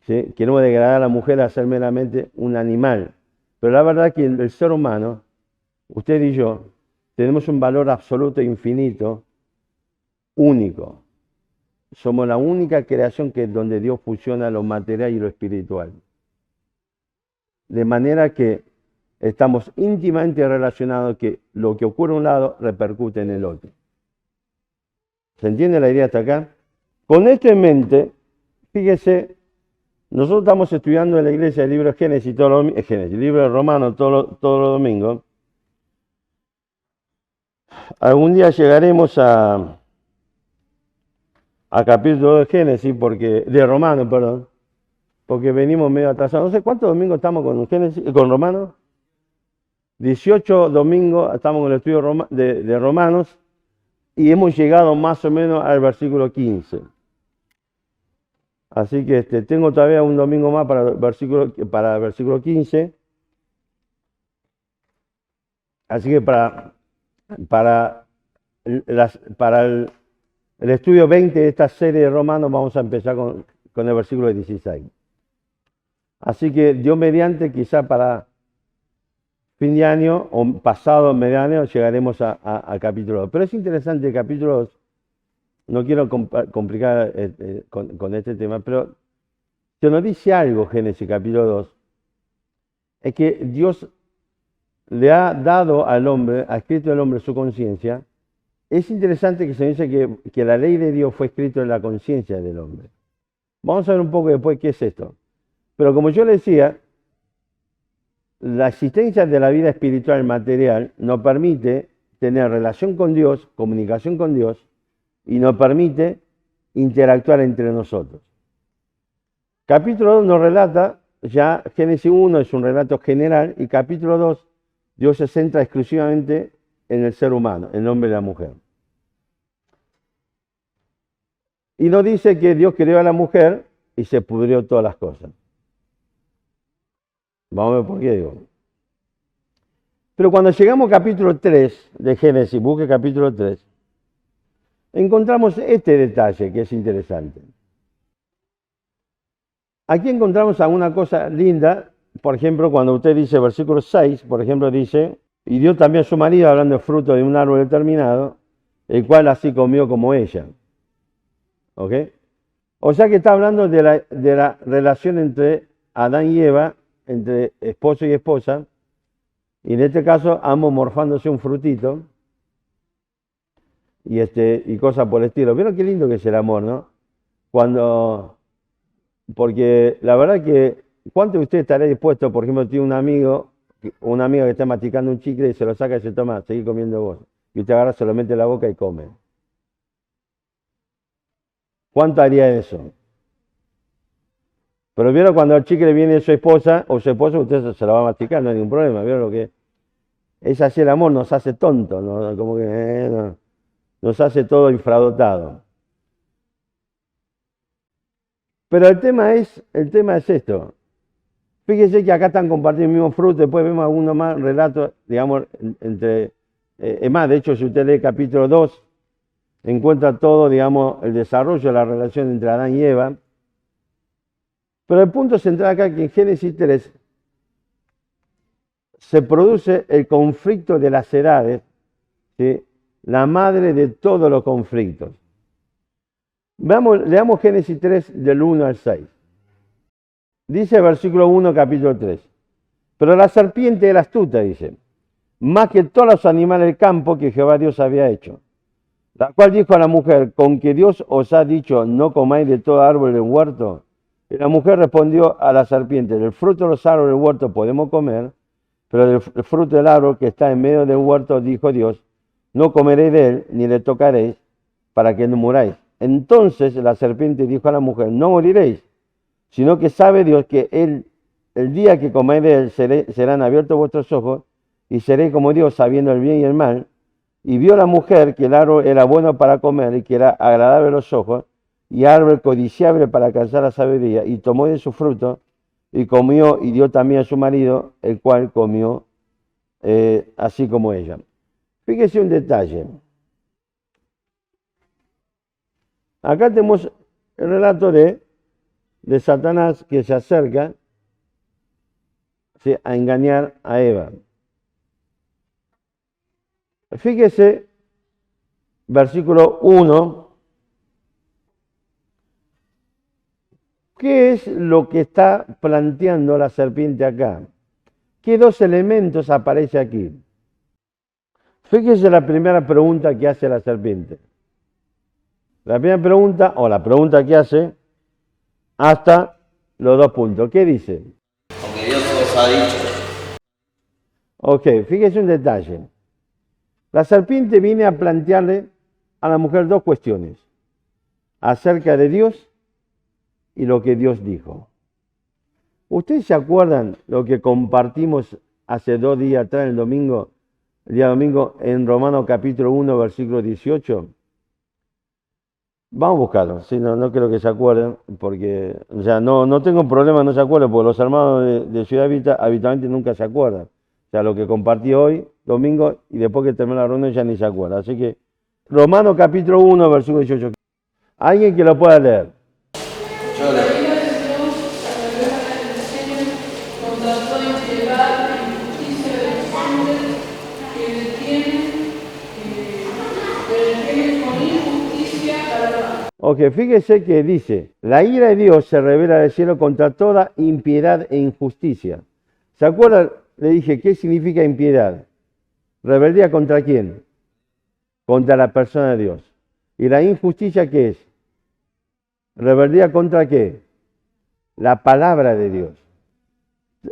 ¿Sí? Queremos degradar a la mujer a ser meramente un animal. Pero la verdad es que el ser humano, usted y yo, tenemos un valor absoluto e infinito, único. Somos la única creación donde Dios fusiona lo material y lo espiritual. De manera que estamos íntimamente relacionados, que lo que ocurre a un lado repercute en el otro. ¿Se entiende la idea hasta acá? Con esto en mente, fíjese, nosotros estamos estudiando en la iglesia el libro de Génesis, el libro de Romanos todos los domingos. Algún día llegaremos a capítulo de Génesis, de Romanos, perdón, porque venimos medio atrasados. No sé cuántos domingos estamos con Romanos. 18 domingos estamos con el estudio de Romanos y hemos llegado más o menos al versículo 15. Así que tengo todavía un domingo más para el versículo 15. Así que para el estudio 20 de esta serie de Romanos vamos a empezar con el versículo 16. Así que Dios mediante, quizá para fin de año o pasado mediano llegaremos al capítulo 2. Pero es interesante el capítulo 2 no quiero complicar con este tema, pero se nos dice algo, Génesis capítulo 2, es que Dios le ha dado al hombre, ha escrito al hombre su conciencia. Es interesante que se dice que la ley de Dios fue escrita en la conciencia del hombre. Vamos a ver un poco después qué es esto. Pero como yo le decía, la existencia de la vida espiritual material nos permite tener relación con Dios, comunicación con Dios, y nos permite interactuar entre nosotros. Capítulo 2 nos relata, ya Génesis 1 es un relato general, y capítulo 2 Dios se centra exclusivamente en el ser humano, en el hombre y la mujer. Y nos dice que Dios creó a la mujer y se pudrió todas las cosas. Vamos a ver por qué digo. Pero cuando llegamos al capítulo 3 de Génesis, busque capítulo 3, encontramos este detalle que es interesante. Aquí encontramos alguna cosa linda. Por ejemplo, cuando usted dice versículo 6, por ejemplo, dice, y dio también a su marido, hablando de fruto de un árbol determinado, el cual así comió como ella. ¿Ok? O sea que está hablando de la relación entre Adán y Eva, entre esposo y esposa, y en este caso ambos morfándose un frutito, y cosas por el estilo. ¿Vieron qué lindo que es el amor, no? Porque la verdad que, ¿cuánto de usted estaría dispuesto, por ejemplo, tiene un amigo, una amiga que está masticando un chicle y se lo saca y se toma, seguir comiendo vos, y usted agarra, se lo mete en la boca y come? ¿Cuánto haría eso? Pero vieron cuando el chicle viene de su esposa o su esposo, usted se lo va a masticar, no hay ningún problema. ¿Vieron lo que es así? El amor nos hace tontos, ¿no? Como que nos hace todo infradotado. Pero el tema es esto. Fíjense que acá están compartiendo el mismo fruto, después vemos algunos más relatos, digamos, es más, de hecho, si usted lee capítulo 2, encuentra todo, digamos, el desarrollo de la relación entre Adán y Eva. Pero el punto central acá es que en Génesis 3 se produce el conflicto de las edades, ¿sí? La madre de todos los conflictos. Leamos Génesis 3 del 1 al 6. Dice versículo 1, capítulo 3. Pero la serpiente era astuta, dice, más que todos los animales del campo que Jehová Dios había hecho. La cual dijo a la mujer, ¿con que Dios os ha dicho, no comáis de todo árbol del huerto? Y la mujer respondió a la serpiente, del fruto de los árboles del huerto podemos comer, pero del fruto del árbol que está en medio del huerto, dijo Dios, no comeréis de él, ni le tocaréis, para que no muráis. Entonces la serpiente dijo a la mujer, no moriréis, sino que sabe Dios que el día que comáis de él serán abiertos vuestros ojos, y seréis como Dios, sabiendo el bien y el mal. Y vio la mujer que el árbol era bueno para comer, y que era agradable a los ojos, y árbol codiciable para alcanzar la sabiduría, y tomó de su fruto, y comió, y dio también a su marido, el cual comió así como ella. Fíjese un detalle. Acá tenemos el relato de Satanás que se acerca, ¿sí?, a engañar a Eva. Fíjese, versículo 1, ¿qué es lo que está planteando la serpiente acá? ¿Qué dos elementos aparece aquí? Fíjese la primera pregunta que hace la serpiente. La primera pregunta, o la pregunta que hace, hasta los 2 puntos. ¿Qué dice? Porque Dios os ha dicho. Ok, fíjese un detalle. La serpiente viene a plantearle a la mujer 2 cuestiones acerca de Dios y lo que Dios dijo. ¿Ustedes se acuerdan lo que compartimos hace 2 días atrás, el día domingo, en Romanos capítulo 1, versículo 18? Vamos a buscarlo, sí, no creo que se acuerden, porque, o sea, no tengo problema, no se acuerden, porque los hermanos de Ciudad Vista habitualmente nunca se acuerdan. O sea, lo que compartí hoy, domingo, y después que termina la reunión ya ni se acuerda. Así que, Romanos capítulo 1, versículo 18. ¿Alguien que lo pueda leer? Yo leo. Ok, fíjese que dice, la ira de Dios se revela del cielo contra toda impiedad e injusticia. ¿Se acuerdan? Le dije, ¿qué significa impiedad? ¿Rebeldía contra quién? Contra la persona de Dios. ¿Y la injusticia qué es? ¿Rebeldía contra qué? La palabra de Dios.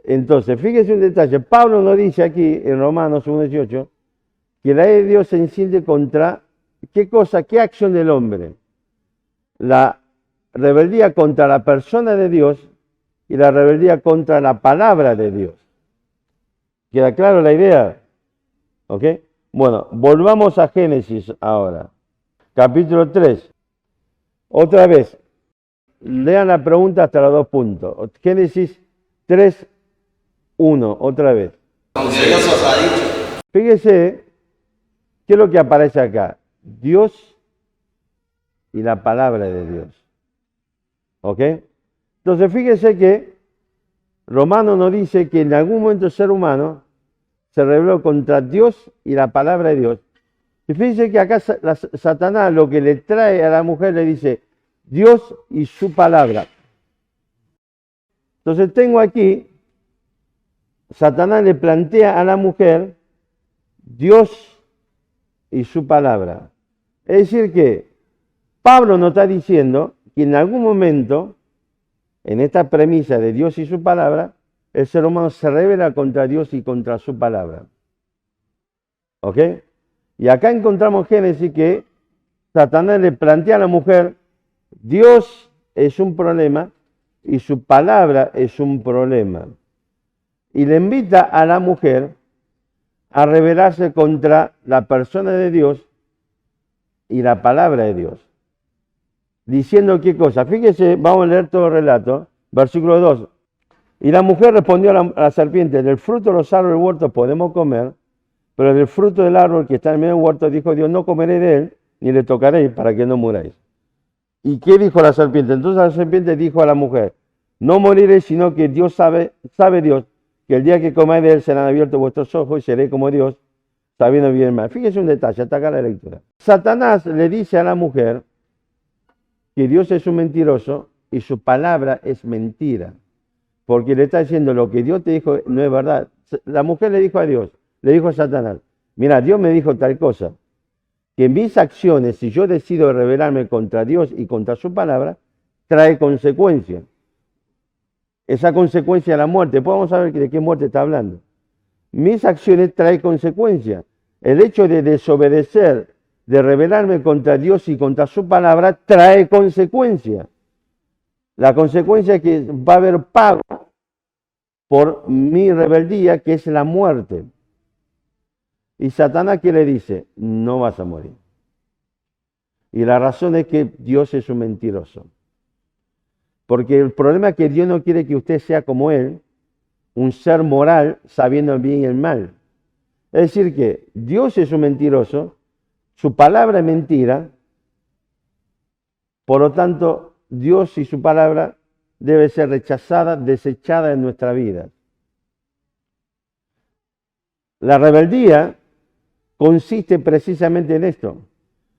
Entonces, fíjese un detalle. Pablo nos dice aquí, en Romanos 1:18, que la ira de Dios se enciende contra, ¿qué cosa? ¿Qué acción del hombre? La rebeldía contra la persona de Dios y la rebeldía contra la palabra de Dios. ¿Queda claro la idea? ¿Ok? Bueno, volvamos a Génesis ahora. Capítulo 3. Otra vez, lean la pregunta hasta los 2 puntos. Génesis 3:1, otra vez. Aunque Dios os ha dicho. Fíjese, ¿qué es lo que aparece acá? Dios y la palabra de Dios. ¿Ok? Entonces, fíjese que Romano nos dice que en algún momento el ser humano se rebeló contra Dios y la palabra de Dios. Y fíjese que acá Satanás lo que le trae a la mujer le dice Dios y su palabra. Entonces tengo aquí, Satanás le plantea a la mujer Dios y su palabra. Es decir que Pablo nos está diciendo que en algún momento, en esta premisa de Dios y su palabra, el ser humano se rebela contra Dios y contra su palabra. ¿Ok? Y acá encontramos Génesis que Satanás le plantea a la mujer, Dios es un problema y su palabra es un problema. Y le invita a la mujer a rebelarse contra la persona de Dios y la palabra de Dios. Diciendo qué cosa. Fíjese, vamos a leer todo el relato. Versículo 2. Y la mujer respondió a la serpiente, del fruto de los árboles del huerto podemos comer, pero del fruto del árbol que está en medio del huerto, dijo Dios, no comeré de él, ni le tocaréis para que no muráis. ¿Y qué dijo la serpiente? Entonces la serpiente dijo a la mujer, no moriréis, sino que Dios sabe Dios, que el día que comáis de él serán abiertos vuestros ojos y seréis como Dios, sabiendo bien y mal. Fíjese un detalle, hasta acá la lectura. Satanás le dice a la mujer que Dios es un mentiroso y su palabra es mentira. Porque le está diciendo lo que Dios te dijo no es verdad. La mujer le dijo a Dios, le dijo a Satanás, mira, Dios me dijo tal cosa, que en mis acciones, si yo decido rebelarme contra Dios y contra su palabra, trae consecuencias. Esa consecuencia es la muerte. Pues vamos a ver de qué muerte está hablando. Mis acciones traen consecuencias. El hecho de desobedecer, de rebelarme contra Dios y contra su palabra, trae consecuencias. La consecuencia es que va a haber pago por mi rebeldía, que es la muerte. Y Satanás, ¿qué le dice? No vas a morir. Y la razón es que Dios es un mentiroso. Porque el problema es que Dios no quiere que usted sea como Él, un ser moral sabiendo el bien y el mal. Es decir que Dios es un mentiroso, su palabra es mentira, por lo tanto, Dios y su palabra debe ser rechazada, desechada en nuestra vida. La rebeldía consiste precisamente en esto,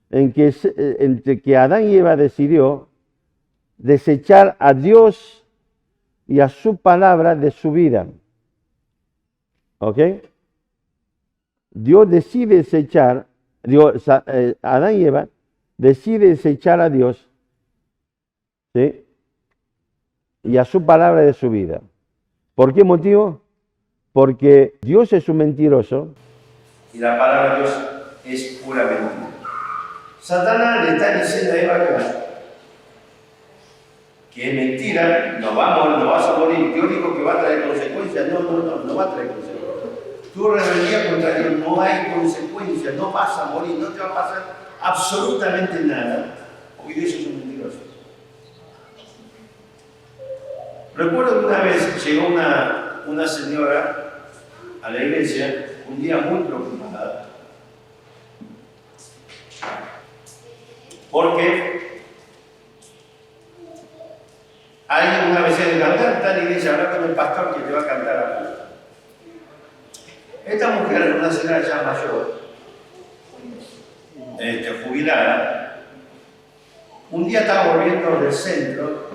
en que Adán y Eva decidió desechar a Dios y a su palabra de su vida. ¿Ok? Dios decide desechar, Adán y Eva decide desechar a Dios, ¿sí?, y a su palabra de su vida. ¿Por qué motivo? Porque Dios es un mentiroso y la palabra de Dios es pura mentira. Satanás le está diciendo a Eva que es mentira, no vas a morir. Yo digo que va a traer consecuencias. No va a traer consecuencias. Tu rebeldía contra Dios no hay consecuencias, no vas a morir, no te va a pasar absolutamente nada, porque Dios es un mentiroso. Recuerdo que una vez llegó una señora a la iglesia, un día muy preocupada, porque alguien una vez de cantar, está en la iglesia, habla con el pastor que te va a cantar algo. Esta mujer era una señora ya mayor, jubilada. un día estaba volviendo del centro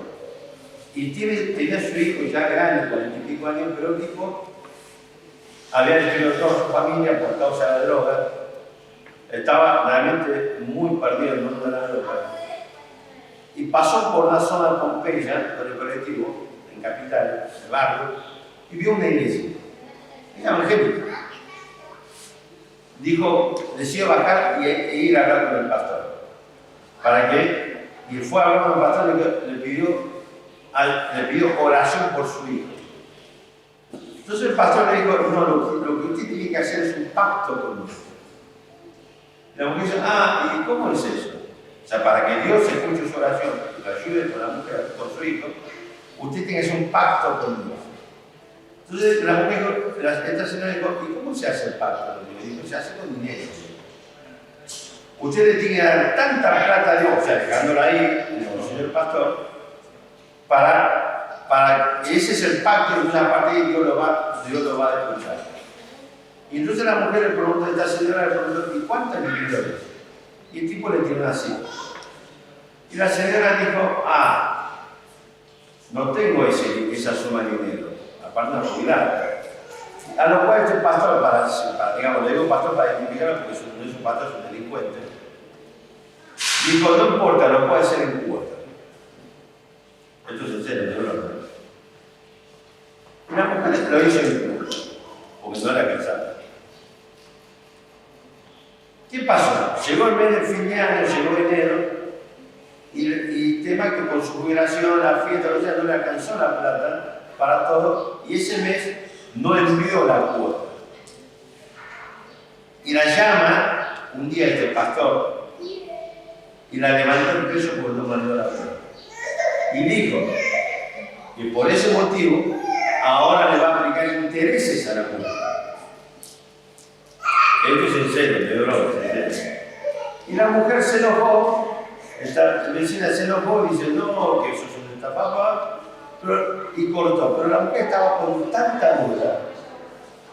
y tenía a su hijo ya grande, 40 y pico años, pero el tipo había destruido toda su familia por causa de la droga. Estaba realmente muy perdido en el mundo de la droga. Y pasó por la zona de Pompeya, con el colectivo, en Capital, en el barrio, y vio una iglesia. Era evangélica. Dijo, decidió bajar e ir a hablar con el pastor. ¿Para qué? Y fue a hablar con el pastor y le pidió oración por su hijo. Entonces el pastor le dijo, no, lo que usted tiene que hacer es un pacto con Dios. La mujer dice, ¿y cómo es eso? O sea, para que Dios escuche su oración y lo ayude con la mujer, con su hijo, usted tiene que hacer un pacto con Dios. Entonces la mujer dijo, esta señora dijo, ¿y cómo se hace el pacto con Dios? Dijo, se hace con dinero. Usted le tiene que dar tanta plata a Dios, o sea, dejándolo ahí, como señor pastor, para que ese es el pacto, y una parte de Dios lo va a escuchar. Y entonces la mujer le pregunta, esta señora le preguntó, ¿y cuántos dinero es? Y el tipo le tiró así. Y la señora dijo, no tengo esa suma de dinero, aparte una jubilada. A lo cual este pastor, digamos, le digo pastor para identificarlo porque no es un pastor, es un delincuente. Dijo, no importa, lo puede hacer en cuota. Esto es en serio, no lo. Y la mujer lo hizo en cuota, porque no era casada. ¿Qué pasó? Llegó el mes de fin de año, llegó enero, y tema que con su jubilación, la fiesta, no le alcanzó la plata para todo, y ese mes no envió la cuota. Y la llama un día este pastor y la levantó el precio porque no mandó la cuota. Y dijo que por ese motivo ahora le va a aplicar intereses a la cuota. Esto es en serio, de broma, en serio. Y la mujer se enojó, esta vecina se enojó y dice, no, que eso es un estafador, y cortó. Pero la mujer estaba con tanta duda,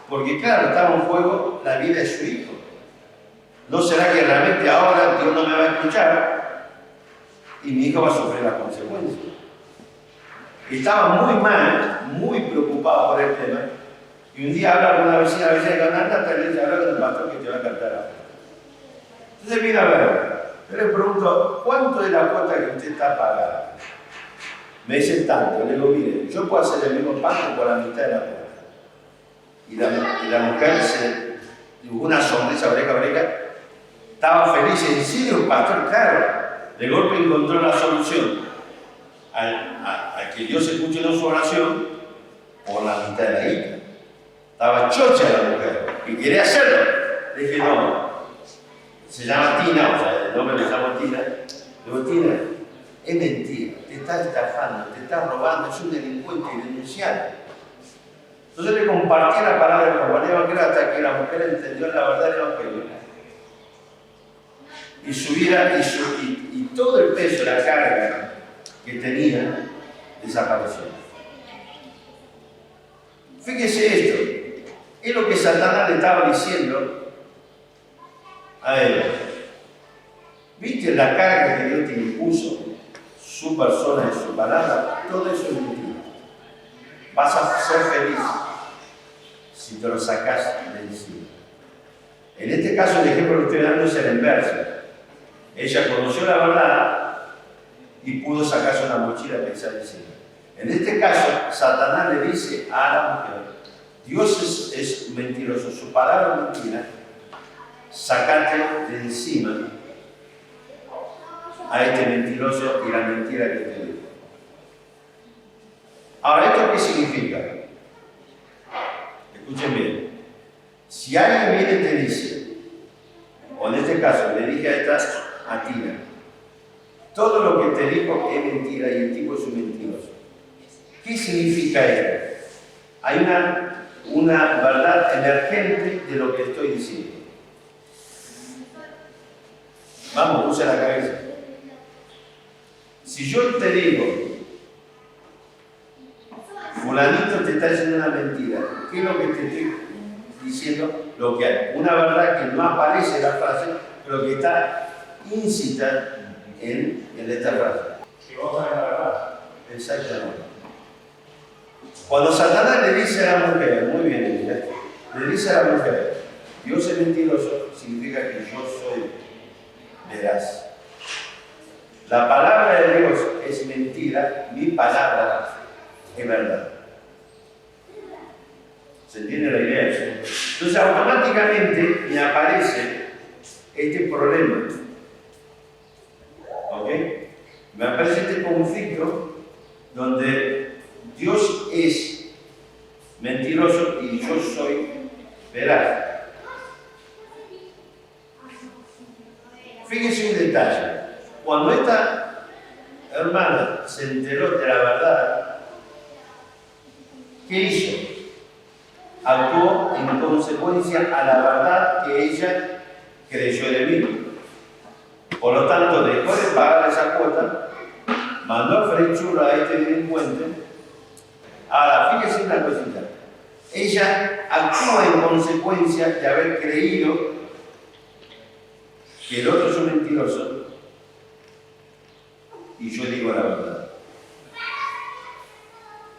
porque claro, estaba en juego la vida de su hijo. ¿No será que realmente ahora Dios no me va a escuchar y mi hijo va a sufrir las consecuencias? Estaba muy mal, muy preocupado por el tema, y un día habla con una vecina de Cananda, tal vez habla con el pastor que te va a cantar ahora. Entonces vino a ver, yo le pregunto, ¿cuánto es la cuota que usted está pagando? Me dice tanto, le digo, mire, yo puedo hacer el mismo pacto por la mitad de la cuota. Y la mujer se dibujó una sonrisa oreja a oreja, estaba feliz, en serio, el pastor, claro, de golpe encontró la solución a que Dios escuche su oración por la mitad de la hija. Estaba chocha la mujer y quería hacerlo. Le dije, no, se llama Tina, o sea, el nombre le llamo Tina. Le digo, Tina, es mentira, te estás estafando, te estás robando, es un delincuente y denunciado. Entonces le compartí la palabra del compañero hasta que la mujer entendió la verdad del evangelio. Y su vida y todo el peso, la carga que tenía, desapareció. Fíjese esto, es lo que Satanás le estaba diciendo a él. ¿Viste la carga que Dios te impuso? Su persona y su palabra, todo eso es mentira. Vas a ser feliz si te lo sacas de encima. En este caso, el ejemplo que estoy dando es el inverso. Ella conoció la verdad y pudo sacarse una mochila que está encima. En este caso, Satanás le dice a la mujer, Dios es mentiroso, su palabra es mentira, sacate de encima a este mentiroso y la mentira que te dijo. Ahora, ¿esto qué significa? Escuchen bien. Si alguien viene y te dice, o en este caso le dije a Tina, todo lo que te dijo es mentira y el tipo es un mentiroso. ¿Qué significa esto? Hay una verdad emergente de lo que estoy diciendo. Vamos, use la cabeza. Si yo te digo, fulanito te está diciendo una mentira, ¿qué es lo que te estoy diciendo? Lo que hay. Una verdad que no aparece en la frase, pero que está íncita, en esta frase. Que vos sabés la verdad. Exactamente. Cuando Satanás le dice a la mujer, muy bien, le dice a la mujer, Dios es mentiroso, significa que yo soy veraz. La palabra de Dios es mentira, mi palabra es verdad. ¿Se entiende la idea? Entonces automáticamente me aparece este problema. ¿Ok? Me aparece este conflicto donde Dios es mentiroso y yo soy veraz. Fíjese un detalle. Cuando esta hermana se enteró de la verdad, ¿qué hizo? Actuó en consecuencia a la verdad que ella creyó de mí. Por lo tanto, después de pagar esa cuota, mandó a freír churro a este delincuente. Ahora, fíjese una cosita. Ella actúa en consecuencia de haber creído que el otro es un mentiroso y yo digo la verdad.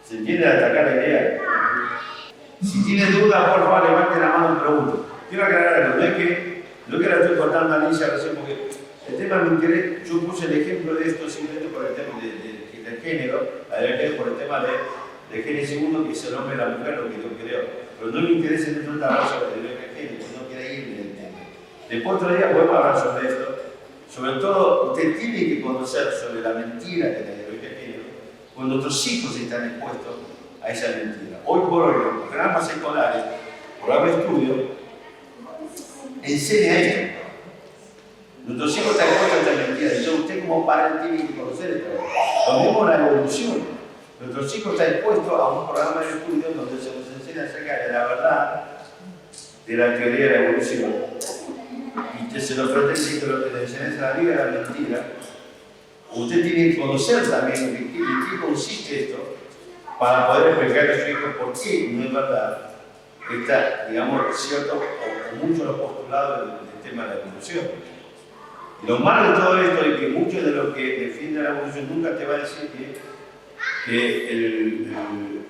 ¿Se entiende atacar la idea? Si tiene duda, por favor, levante la mano y pregunte. Quiero aclarar algo, no es que la estoy cortando a Alicia recién porque el tema me interesa. Yo puse el ejemplo de esto simplemente por el tema del género, por el tema de Génesis 1, que es el hombre y la mujer, lo que Dios creó. Pero no me interesa en esto hablar sobre el género, no quiere ir en el tema. Después otro día podemos hablar sobre esto. Sobre todo, usted tiene que conocer sobre la mentira de la ideología de género, cuando nuestros hijos están expuestos a esa mentira. Hoy por hoy, los programas escolares, programas de estudio, enseña esto. Nuestros hijos están expuestos a esta mentira. Entonces usted como padre tiene que conocer esto. Lo mismo la evolución. Nuestros hijos están expuestos a un programa de estudio donde se nos enseña acerca de la verdad de la teoría de la evolución. Y se nos protege que lo que le enseña en la Biblia es la mentira. Usted tiene que conocer también en qué consiste esto para poder explicarle a su hijo por qué no es verdad. Está, digamos, cierto o mucho los postulados del tema de la evolución. Lo malo de todo esto es que muchos de los que defienden la evolución nunca te va a decir que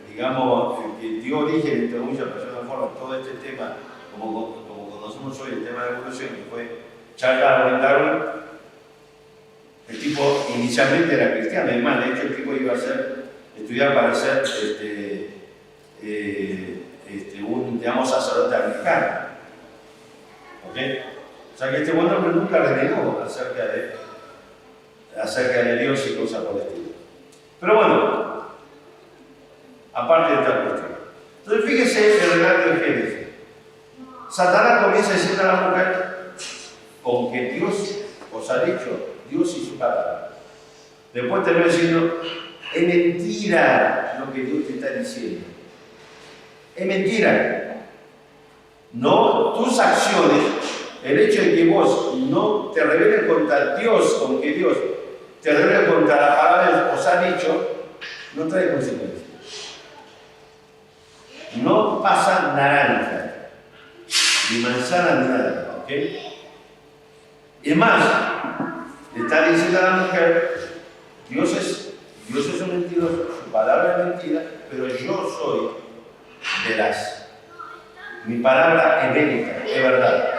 digamos, que dio origen, entre muchas personas forman todo este tema, como conocemos hoy el tema de la evolución, que fue Charles Darwin. El tipo inicialmente era cristiano, es más, de hecho el tipo iba a estudiar para ser un, digamos, sacerdote anglicano. ¿Ok? O sea que este buen hombre nunca renegó acerca de Dios y cosas por el estilo. Pero bueno, aparte de esta cuestión. Entonces fíjese el relato de Génesis. Satanás comienza a decirle a la mujer con que Dios os ha dicho, Dios y su palabra. Después termina diciendo, es mentira lo que Dios te está diciendo. Es mentira. No, tus acciones, el hecho de que vos no te rebeles contra Dios, con que Dios te revela contra la palabra que os ha dicho, no trae consecuencias. No pasa naranja, ni manzana, ni nada, ¿ok? Y más, le está diciendo a la mujer, Dios es un mentiroso, su palabra es mentira, pero yo soy veraz. Mi palabra es verídica, es verdad.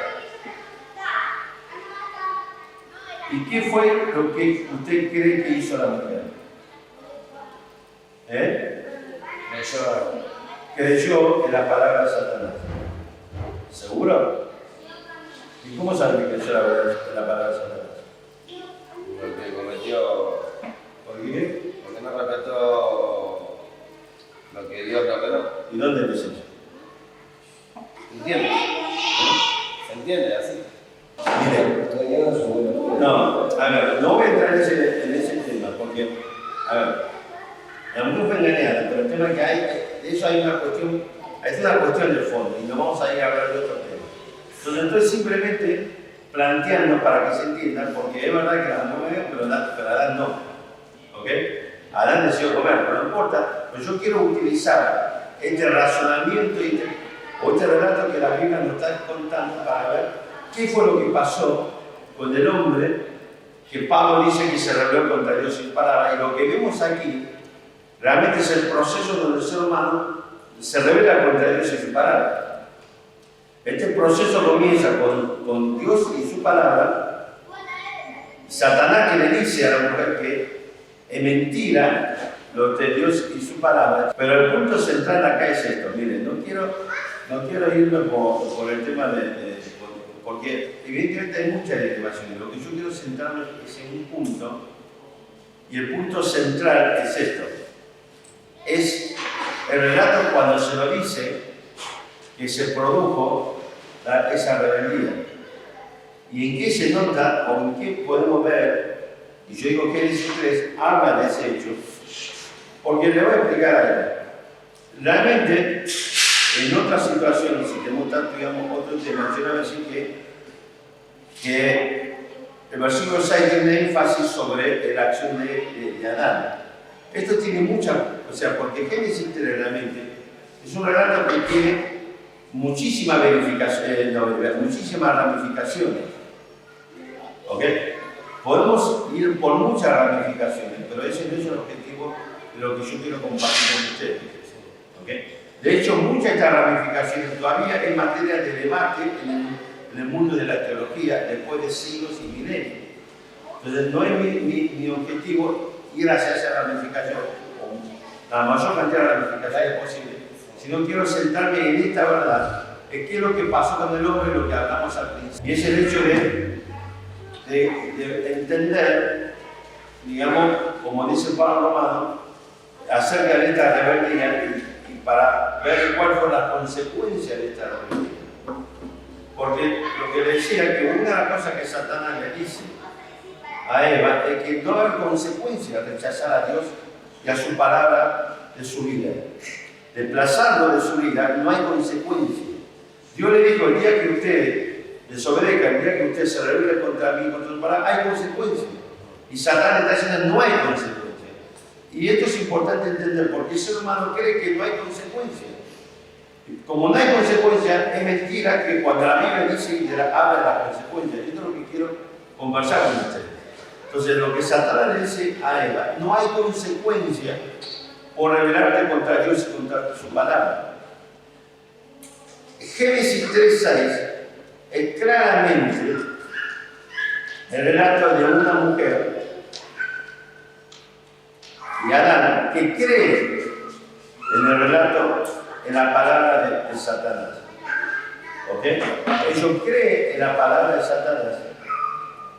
¿Y qué fue lo que usted cree que hizo la mujer? Creyó en la palabra de Satanás. ¿Seguro? ¿Y cómo sabe que creyó en la palabra de Satanás? Porque cometió. ¿Por qué? Porque no respetó lo que Dios le ordenó. ¿Y dónde empezó eso? ¿Entiendes? ¿Se entiende así? Mire, no, a ver, no voy a entrar en ese tema, porque, a ver, la mujer fue engañada, pero el tema que hay, de eso hay una cuestión, es una cuestión de fondo, y no vamos a ir a hablar de otro tema. Entonces, estoy simplemente planteando para que se entiendan, porque es verdad que la mujer me dio, pero Adán no, ¿ok? Adán decidió comer, pero no importa, pero yo quiero utilizar este razonamiento o este relato que la Biblia nos está contando para ver qué fue lo que pasó con el hombre que Pablo dice que se rebeló contra Dios sin palabra. Y lo que vemos aquí realmente es el proceso donde el ser humano se rebela contra Dios y su palabra. Este proceso comienza con Dios y su palabra. Satanás que le dice a la mujer que es mentira lo de Dios y su palabra. Pero el punto central acá es esto. Miren, no quiero irme por el tema porque evidentemente hay muchas derivaciones. Lo que yo quiero centrarme es en un punto, y el punto central es esto. Es el relato cuando se lo dice que se produjo esa rebeldía. ¿Y en qué se nota o en qué podemos ver? Y yo digo que Génesis 3 habla de ese hecho, porque le voy a explicar algo. Realmente, en otras situaciones, si tenemos tanto, digamos, otro tema, yo voy a decir que el versículo 6 tiene énfasis sobre la acción de Adán. Esto tiene porque Génesis 3 realmente es un relato que tiene muchísimas ramificaciones. ¿Ok? Podemos ir por muchas ramificaciones, pero ese no es el objetivo de lo que yo quiero compartir con ustedes. ¿Ok? De hecho, muchas de estas ramificaciones todavía es materia de debate en el mundo de la teología después de siglos y milenios. Entonces, no es mi objetivo ir hacia esa ramificación, o la mayor cantidad de ramificaciones posible, sino quiero centrarme en esta verdad, que qué es lo que pasó con el hombre, lo que hablamos al principio. Y es el hecho de entender, digamos, como dice Pablo Romano, acerca de esta rebeldía y para ver cuál fue la consecuencia de esta rebeldía. Porque lo que decía que una de las cosas que Satanás le dice a Eva es que no hay consecuencia de rechazar a Dios y a su palabra de su vida. Desplazarlo de su vida no hay consecuencia. Dios le dijo: el día que usted desobedezca, el día que usted se rebele contra mí, contra su palabra, hay consecuencias. Y Satanás está diciendo: no hay consecuencias. Y esto es importante entender, porque el ser humano cree que no hay consecuencias. Como no hay consecuencias, es mentira que cuando la Biblia dice y habla de las consecuencias. Esto es lo que quiero conversar con ustedes. Entonces, lo que Satanás le dice a Eva: no hay consecuencia por rebelarte contra Dios y contra su palabra. Génesis 3:6 es claramente el relato de una mujer y Adán que cree en el relato, en la palabra de Satanás. ¿Ok? Ellos creen en la palabra de Satanás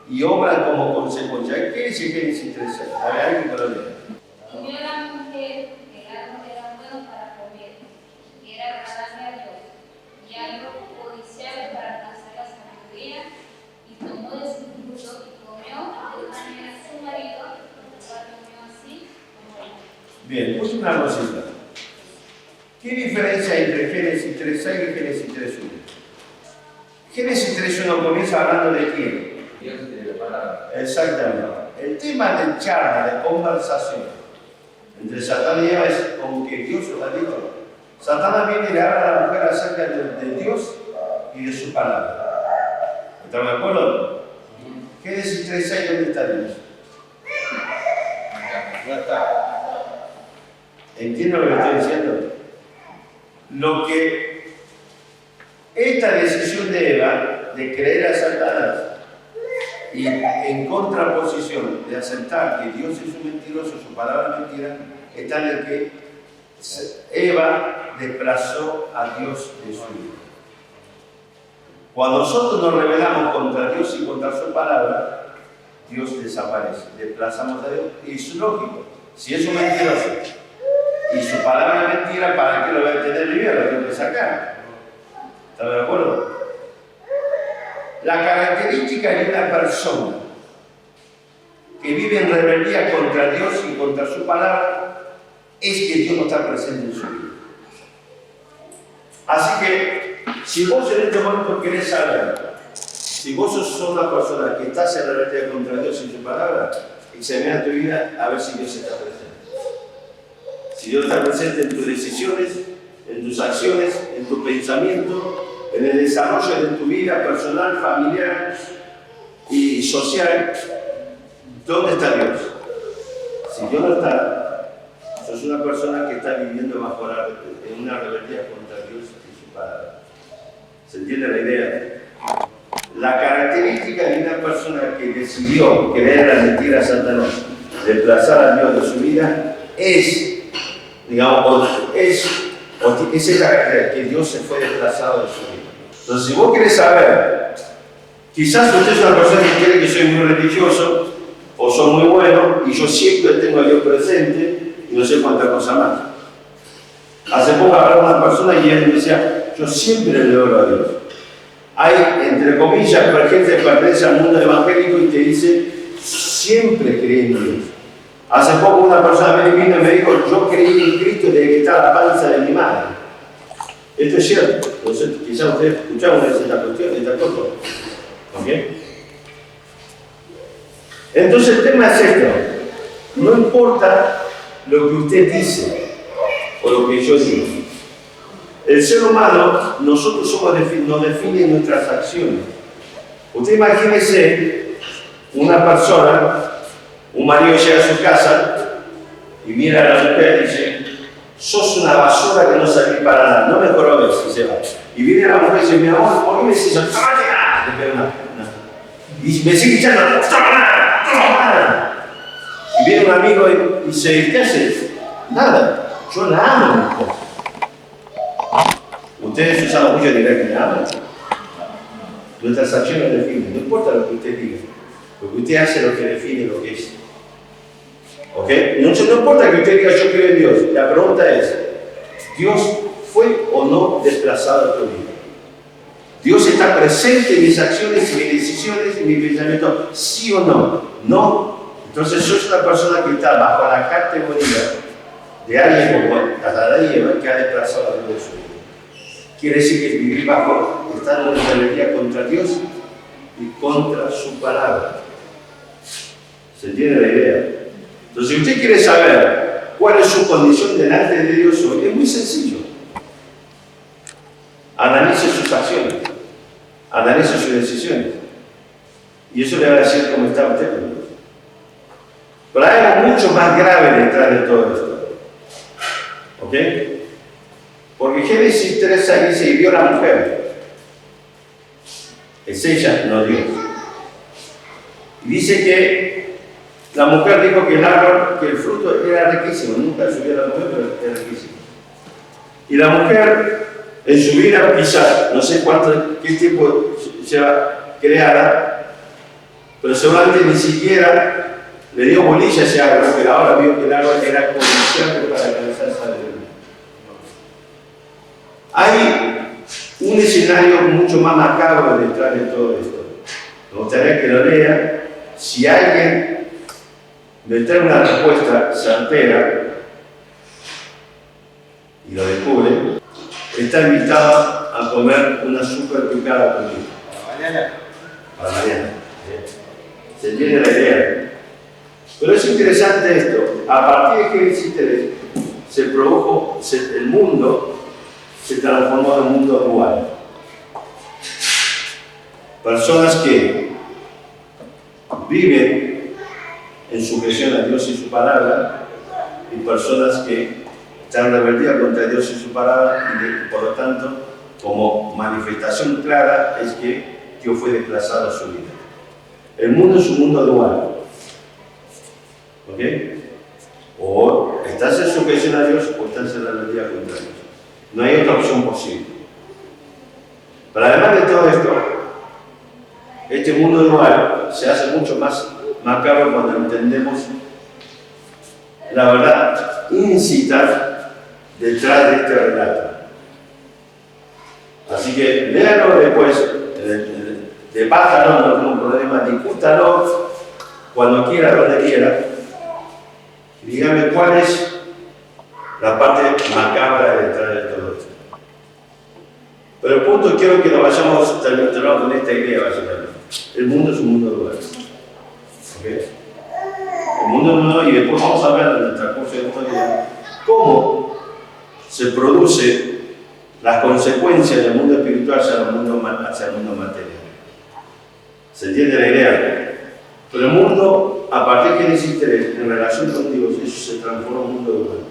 y obran como consecuencia. ¿Qué dice Génesis 3:6? A ver, alguien que lo lea. Y vio la mujer que el árbol era bueno para comer, que era agradable a Dios, y algo codiciable para alcanzar la sabiduría, y tomó de su fruto y comió, de manera a su marido, el cual comió así como él. Bien, pues una cosita. ¿Qué diferencia hay entre Génesis 3:6 y Génesis 3:1? Génesis 3:1 comienza hablando de quién. Dios tiene la palabra. Exactamente. El tema del charla, de conversación entre Satán y Eva es como que Dios lo ha dicho. Satanás viene y le habla a la mujer acerca de Dios y de su palabra. ¿Están de acuerdo? Génesis 3:6, ¿dónde está Dios? No está. ¿Entienden lo que estoy diciendo? Lo que esta decisión de Eva de creer a Satanás y en contraposición de aceptar que Dios es un mentiroso, su palabra es mentira, está en el que Eva desplazó a Dios de su vida. Cuando nosotros nos rebelamos contra Dios y contra su palabra, Dios desaparece, desplazamos a Dios. Y es lógico, si es un mentiroso y su palabra es mentira, ¿para qué lo voy a tener en mi vida? Lo tengo que sacar. ¿Están de acuerdo? La característica de una persona que vive en rebeldía contra Dios y contra su palabra es que Dios no está presente en su vida. Así que, si vos en este momento querés saber, si vos sos una persona que estás en rebeldía contra Dios y su palabra, examina tu vida a ver si Dios está presente. Si Dios está presente en tus decisiones, en tus acciones, en tu pensamiento, en el desarrollo de tu vida personal, familiar y social, ¿Dónde está Dios? Si Dios no está, sos una persona que está viviendo bajo en una rebeldía contra Dios y su palabra. ¿Se entiende la idea? La característica de una persona que decidió creer la mentira a Satanás, desplazar a Dios de su vida, es, digamos, es esa característica que Dios se fue desplazado de su vida. Entonces, si vos querés saber, quizás usted es una persona que cree que soy muy religioso, o soy muy bueno, y yo siempre tengo a Dios presente, y no sé cuántas cosas más. Hace poco hablaba una persona y él me decía, yo siempre le oro a Dios. Hay, entre comillas, gente que pertenece al mundo evangélico y te dice, siempre creí en Dios. Hace poco una persona me vino y me dijo, yo creí en Cristo desde que estaba en la panza de mi madre. Esto es cierto. Entonces, quizás ustedes escucharon esta cuestión, esta cosa. ¿Ok? Entonces el tema es esto. No importa lo que usted dice o lo que yo digo. El ser humano, nosotros nos definen nuestras acciones. Usted imagínese una persona, un marido llega a su casa y mira a la mujer y dice, sos una basura que no servís para nada, no me jorobes, y se va. Y viene la mujer y dice, mi amor, ¿por qué me decís eso? Y me sigue echando, y viene un amigo y dice, ¿qué haces? Nada, yo la amo, mi esposa. Ustedes usan mucho dirán que me aman. Nuestras acciones definen, no importa lo que usted diga, lo que usted hace es lo que define lo que es. ¿Ok? No importa que usted diga yo creo en Dios, la pregunta es, ¿Dios fue o no desplazado de tu vida? ¿Dios está presente en mis acciones, en mis decisiones, en mis pensamientos? ¿Sí o no? No. Entonces sos una persona que está bajo la categoría de alguien como Adán y Eva que ha desplazado a Dios de su vida. Quiere decir que vivir bajo, estar en una rebelión contra Dios y contra su palabra. ¿Se entiende la idea? Entonces, si usted quiere saber cuál es su condición delante de Dios hoy, es muy sencillo. Analice sus acciones, analice sus decisiones. Y eso le va a decir cómo está usted con Dios. Pero hay algo mucho más grave detrás de todo esto. ¿Ok? Porque Génesis 3:6 dice, y vio la mujer. Es ella, no Dios. Y dice que la mujer dijo que el árbol, que el fruto era riquísimo. Nunca subió la mujer, pero era riquísimo. Y la mujer, en su vida, quizás, no sé qué tiempo lleva creada, pero seguramente ni siquiera le dio bolilla a ese árbol, pero ahora vio que el árbol era codiciable para alcanzar sabiduría. Hay un escenario mucho más macabro detrás de todo esto. Me gustaría que lo lea. Si alguien me trae una respuesta certera y lo descubre, está invitado a comer una super picada conmigo. ¿Para mañana? Para mañana. ¿Se entiende la idea? Pero es interesante esto. A partir de Génesis 3 se produjo, el mundo se transformó en un mundo dual. Personas que viven en sujeción a Dios y su palabra, y personas que están en rebeldía contra Dios y su palabra, y por lo tanto, como manifestación clara, es que Dios fue desplazado a su vida. El mundo es un mundo dual. ¿Ok? O estás en sujeción a Dios o estás en rebeldía contra Dios. No hay otra opción posible. Pero además de todo esto, este mundo dual se hace mucho más macabro cuando entendemos la verdad íncita detrás de este relato. Así que léalo después, debátalo, no tengo problema, discútalo cuando quiera, donde quiera. Y dígame cuál es la parte macabra detrás de todo esto. Pero el punto, quiero que nos vayamos terminando con esta idea, básicamente. El mundo es un mundo dual. ¿Okay? El mundo es un mundo, y después vamos a ver en el transcurso de esta idea cómo se produce las consecuencias del mundo espiritual hacia el mundo material. ¿Se entiende la idea? Pero el mundo a partir de Génesis 3, en relación con Dios, eso se transforma en un mundo de bueno.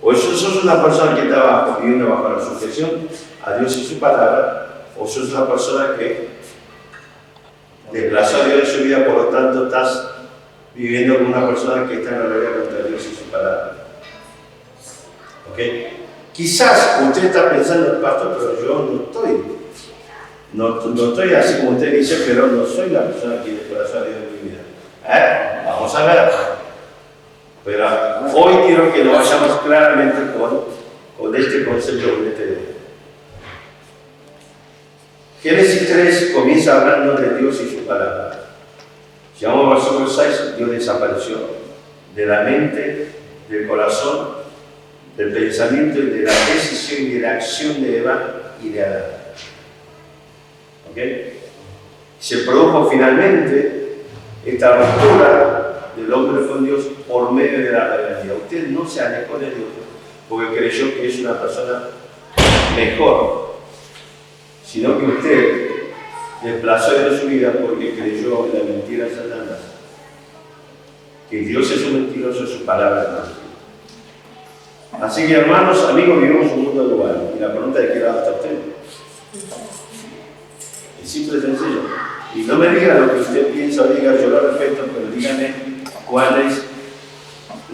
O eso sos una persona que está viviendo bajo la sujeción a Dios y su palabra, o sos una persona que desplazó a Dios en su vida, por lo tanto estás viviendo como una persona que está en la realidad contra Dios y su palabra. ¿Ok? Quizás usted está pensando, pastor, pero yo no estoy así como usted dice, pero no soy la persona que desplazó a Dios en mi vida. Vamos a ver. Pero hoy quiero que nos vayamos claramente con este concepto, con este tema. Génesis 3 comienza hablando de Dios y su palabra. Si vamos al versículo 6, Dios desapareció de la mente, del corazón, del pensamiento y de la decisión y de la acción de Eva y de Adán. ¿Ok? Se produjo finalmente esta ruptura del hombre con Dios por medio de la rebeldía. Usted no se alejó de Dios porque creyó que es una persona mejor, sino que usted desplazó de su vida porque creyó en la mentira de Satanás. Que Dios es un mentiroso, su palabra es mentira. Así que, hermanos, amigos, vivimos un mundo dual. Y la pregunta es: ¿qué lado está usted? Es simple y sencillo. Y no me diga lo que usted piensa o diga, yo lo respeto, pero dígame cuál es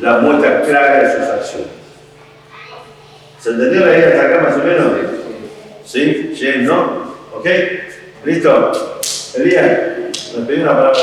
la muestra clara de sus acciones. ¿Se entendió la idea hasta acá más o menos? ¿Sí? ¿Sí? ¿No? ¿Ok? ¿Listo? Elías, ¿nos pedí una palabra?